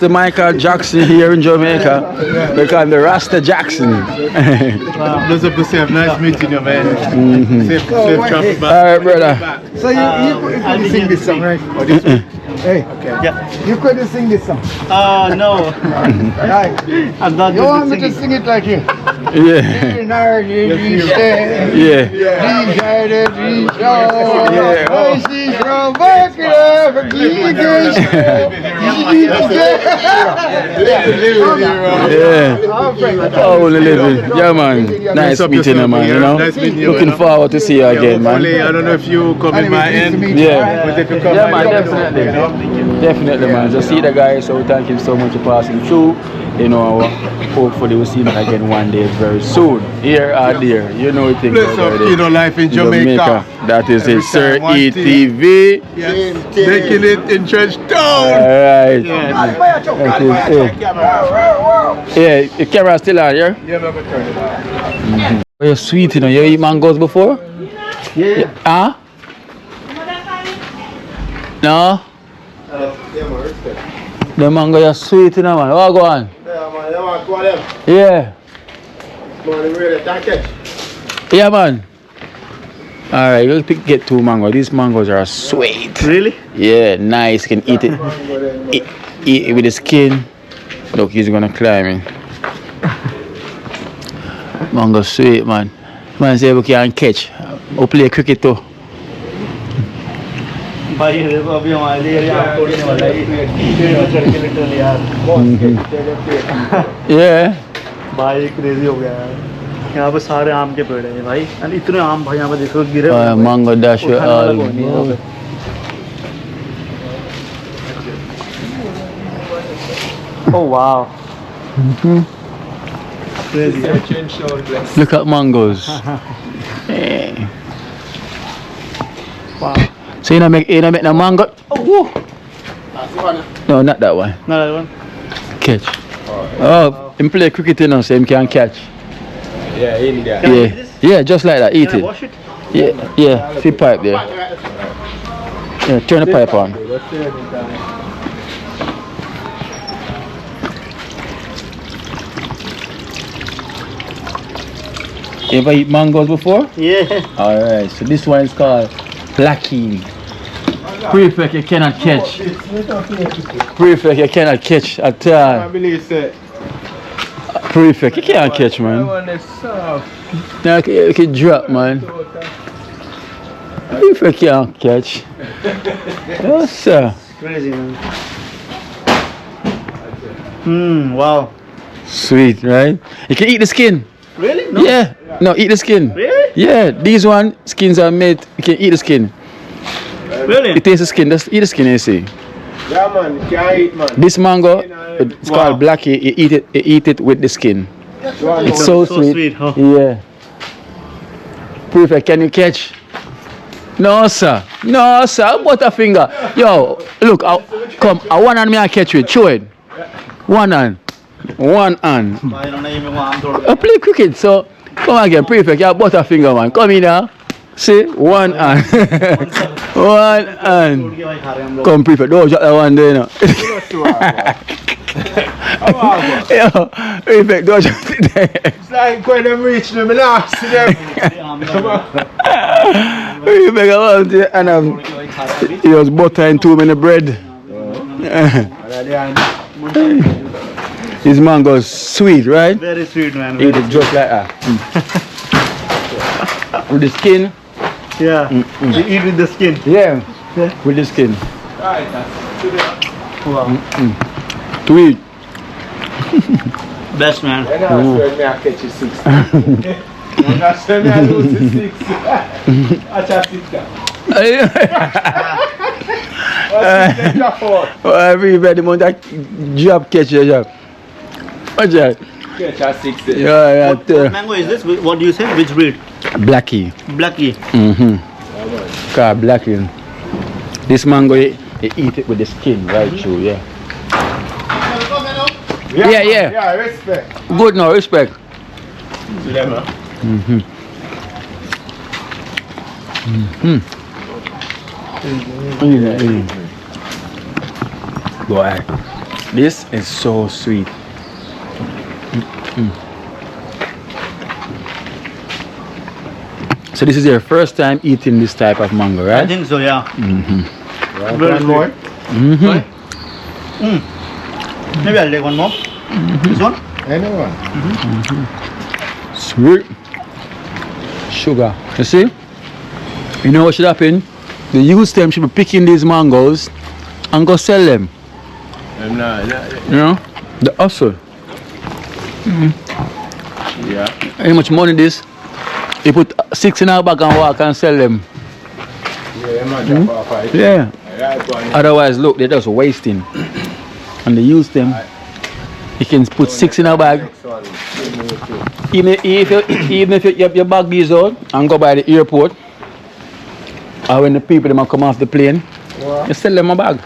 Michael Jackson here in Jamaica. They call him the Rasta Jackson. Those up yourself, nice meeting you, man. Safe travel back. Alright, brother. So you could sing this song, right? Hey, okay. Yeah. You couldn't sing this song. No. Right. I'm not You good want at me to singing. sing it like you? Yeah. Oh, we're living. Yeah, man. Nice meeting you, man. You know. Looking forward to see you again, man. I don't know if you come in my end. Yeah. But if you come Yeah, man, definitely. Definitely, man. Just see the guy, so thank him so much for passing through. You know, hopefully we'll see him again one day very soon. Here or there. You know what things Bless up, you know, life in Jamaica. That is it, Sir time, one ETV. Yes. Making it in Trench Town. Alright. That is it. Yeah, the camera's still on, yeah? Yeah, I'm going to turn it on. You're sweet, you know. You eat mangoes before? Yeah. Huh? No? The mango is sweet, you know, man. What go on? Yeah. Yeah, man. Alright, you get 2 mangoes. These mangoes are sweet. Really? Yeah, nice. You can eat it. Eat it with the skin. Look, he's gonna climb in. Mango sweet, man. Man say we can catch. We play cricket too. भाई देखो अभी हमारे लिए यहाँ तोड़ने वाला है Yeah. भाई क्रेजी हो गया यार यहाँ पे सारे आम के पेड़ हैं भाई और इतने आम भाई यहाँ पे देखो गिरे Mango dash with all. Oh wow. Crazy. Look at mangoes. Hey. Wow. So you don't make no mango? Oh. No, not that one. Not that one. Catch. Oh, him play cricket, you know, so him can catch. Yeah, in there. Can I eat this? Yeah, just like that. Eat Can I it. wash it? Yeah. See pipe there. Yeah, turn the pipe on. You ever eat mangoes before? Yeah. Alright, so this one is called Blackie. Prefect you cannot catch. Prefect you cannot catch at all. I believe that. Prefect you can't catch, man. Now you can drop, man. Prefect you can't catch. Yes, sir. Crazy man. Wow. Sweet, right? You can eat the skin. Really? No. Yeah. No, eat the skin. Really? Yeah, these one skins are made. You can eat the skin. Really? You taste the skin. Just eat the skin, you see. Yeah, man, you can't eat, man. This mango, it's called blackie. You eat it with the skin. It's so So sweet. sweet, huh? Yeah. Perfect. Can you catch? No, sir. No, sir. Butterfinger. Yo, look. Come. I one hand me I catch it. Show it. One hand. One hand. I play cricket, so come again. Perfect. Yeah, Butterfinger, man. Come in now. See, one hand. One hand. Come, perfect. Don't drop that one there, no. Yo, perfect. Don't drop it there. It's like when them reach them, and I see them. Perfect. I want it, and it was butter and 2 minute bread. This mango is sweet, right? Very sweet, man. Eat it just like that. With the skin. Yeah. You eat with the skin. Yeah. With the skin. Wow. Sweet. Best, man. And that's when me I catch you 6. And that's when me I lose the 6. Watch a 6. Everybody want that job catch your job. What's that? Catch a 6. Yeah, What mango is this? What do you say? Which breed? Blackie. Blackie. Called blackie. This mango, you eat it with the skin right through, yeah. Yeah. Yeah, respect. Good no, respect. To them, huh? Boy, this is so sweet. So this is your first time eating this type of mango, I right? think so, yeah. Very good. Maybe I'll take one more. This one? Anyone? Sweet. Sugar. You see? You know what should happen? The youth them should be picking these mangoes and go sell them. I'm not. You know? The hustle. Yeah. How much money this? You put 6 in our bag and walk and sell them. Yeah, I'm not drop off. Right? Yeah. Right, go on. Otherwise, look, they're just wasting. And they use them. You can put 6 in a bag. Next one. Even if your bag is out and go by the airport, or when the people them come off the plane, you sell them a bag.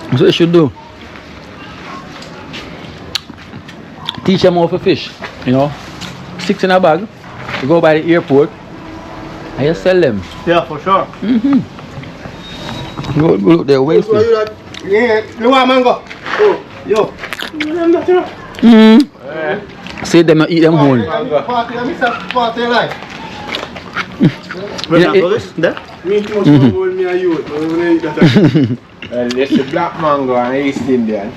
That's what you should do. Teach them how to fish, you know. 6 in a bag, you go by the airport, and you sell them. Yeah, for sure. Look, they're wasting. Yeah, you want mango? Oh, yo. See them and eat them whole. Party life. Where mango is? There? Me too much mango with me and you. Well, it's the black mango and East Indian.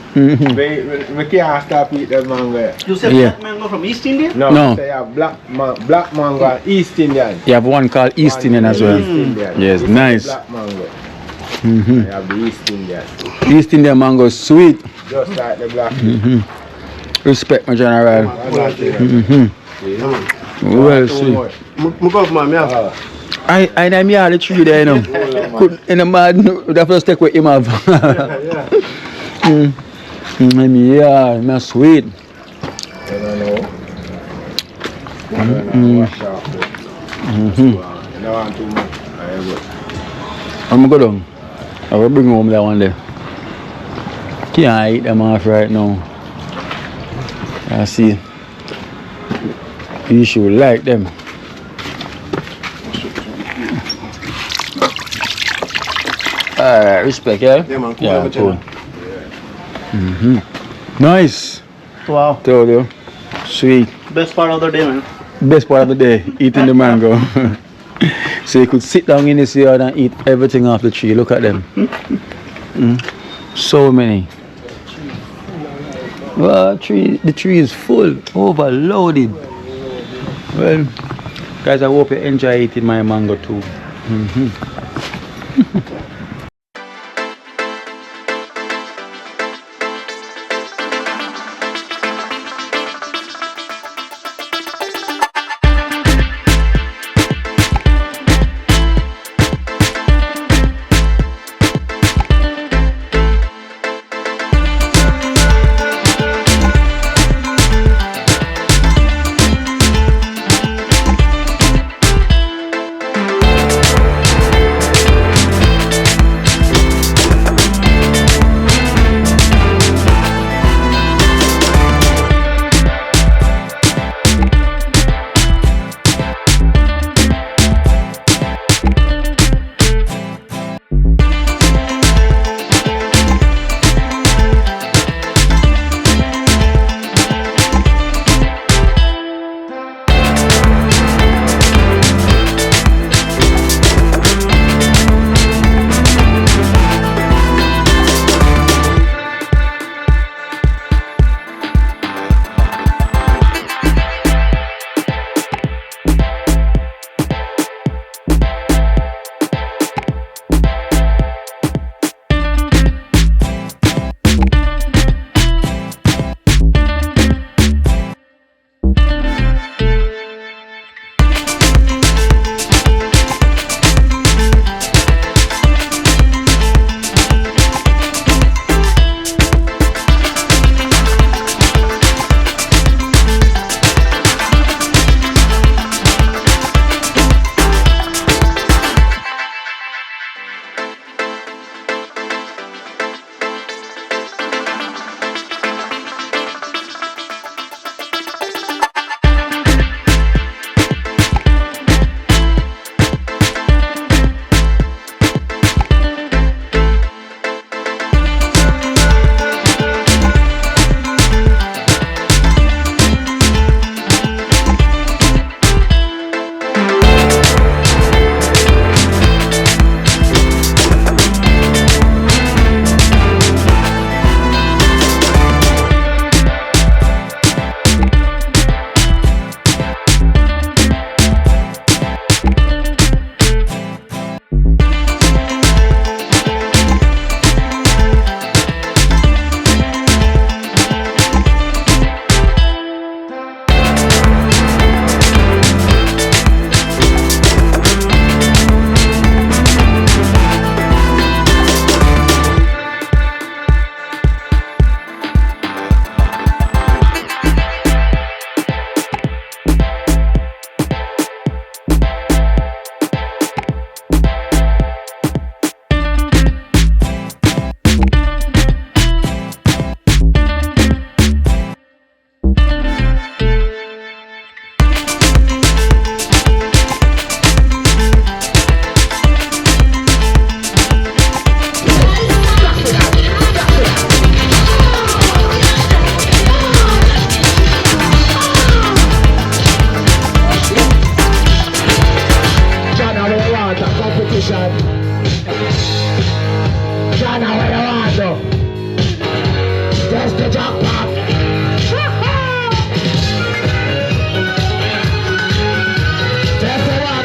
We can't stop eating that mango. You said Yeah. black mango from East India? No. Say a black mango and East Indian. You have one called East Indian as well. East Indian. Yes, This is nice. Black mango. I have the East Indian. East Indian mango is sweet. Just like the black. Respect my general. Well sweet. I am here the tree there, you know. Could in the mad the first take with him have. I'm here, I'm sweet. I don't know. Wash off it. No one too much. I'm gonna go down. I will bring home that one day. Can't eat them off right now. I see. You should like them. Alright, respect, yeah? Yeah, man. Cool, Yeah, but cool. Nice. Wow. Told you. Sweet. Best part of the day, man. Best part of the day, eating the mango. So you could sit down in this yard and eat everything off the tree. Look at them. So many. Well, the tree is full, overloaded. Well, guys, I hope you enjoy eating my mango too.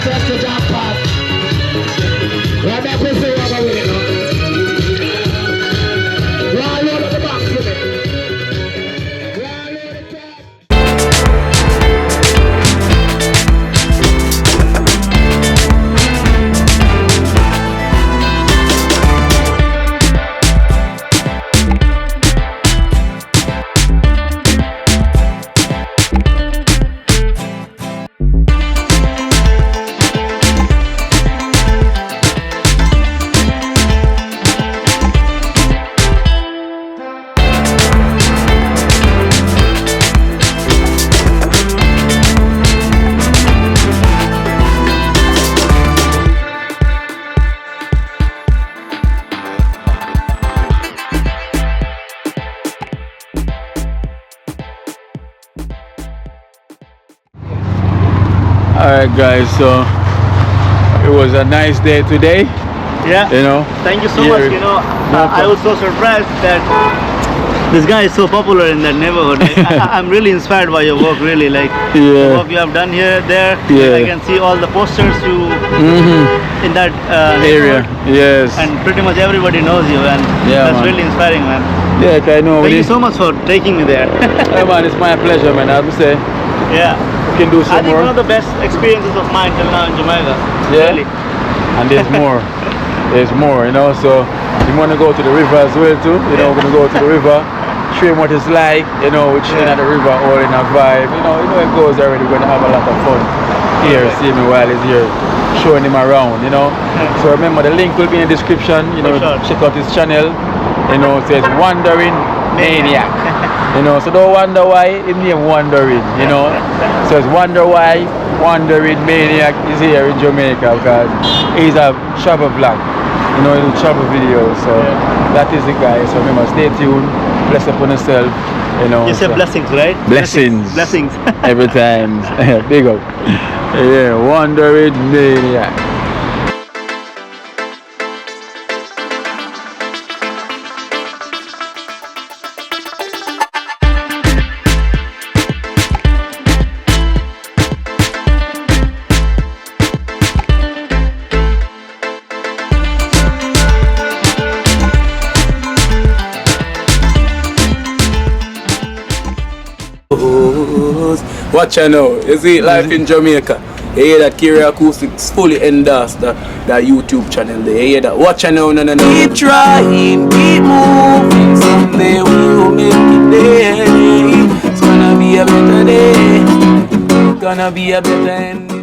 just to jump past. Right back with you, I'm away, you know. Right load at the back, you know. Right load at the top. Alright guys, so it was a nice day today, Yeah. you know. Thank you so Yeah. much. You know, I was so surprised that this guy is so popular in that neighborhood. I'm really inspired by your work. Really, like the Yeah. work you have done here, there. Yeah. I can see all the posters you in that Area, neighborhood, yes. and pretty much everybody knows you, and Yeah, that's man. really inspiring, man. Yeah, I know. Thank you so much for taking me there. Hey man, it's my pleasure, man. I have to say, Yeah. we can do I some think more. one of the best experiences of mine till now in Jamaica. Yeah. Really. And there's more. There's more, you know. So you want to go to the river as well too. You know, we're gonna go to the river, show him what it's like. You know, we're chilling at the river, all in a vibe. You know it goes already. We're gonna have a lot of fun here. See me while he's here, showing him around. You know. So remember, the link will be in the description. You know, For sure. check out his channel. You know, it says Wandering Maniac. You know, so don't wonder why his name Wandering. You know, so it's wonder why Wandering Maniac is here in Jamaica because he's a travel vlog. You know, he do travel videos. So that is the guy. So remember, stay tuned. Bless upon yourself. You know. You said so blessings, right? Blessings. Blessings. Every time. Big up. Yeah, Wandering Maniac. Watch out now. You see life in Jamaica. You hear that Kiri Acoustics fully endorsed that YouTube channel there. You hear that? Watch out now, no. Keep trying, keep moving. Someday we will make it there. It's gonna be a better day. Gonna be a better end.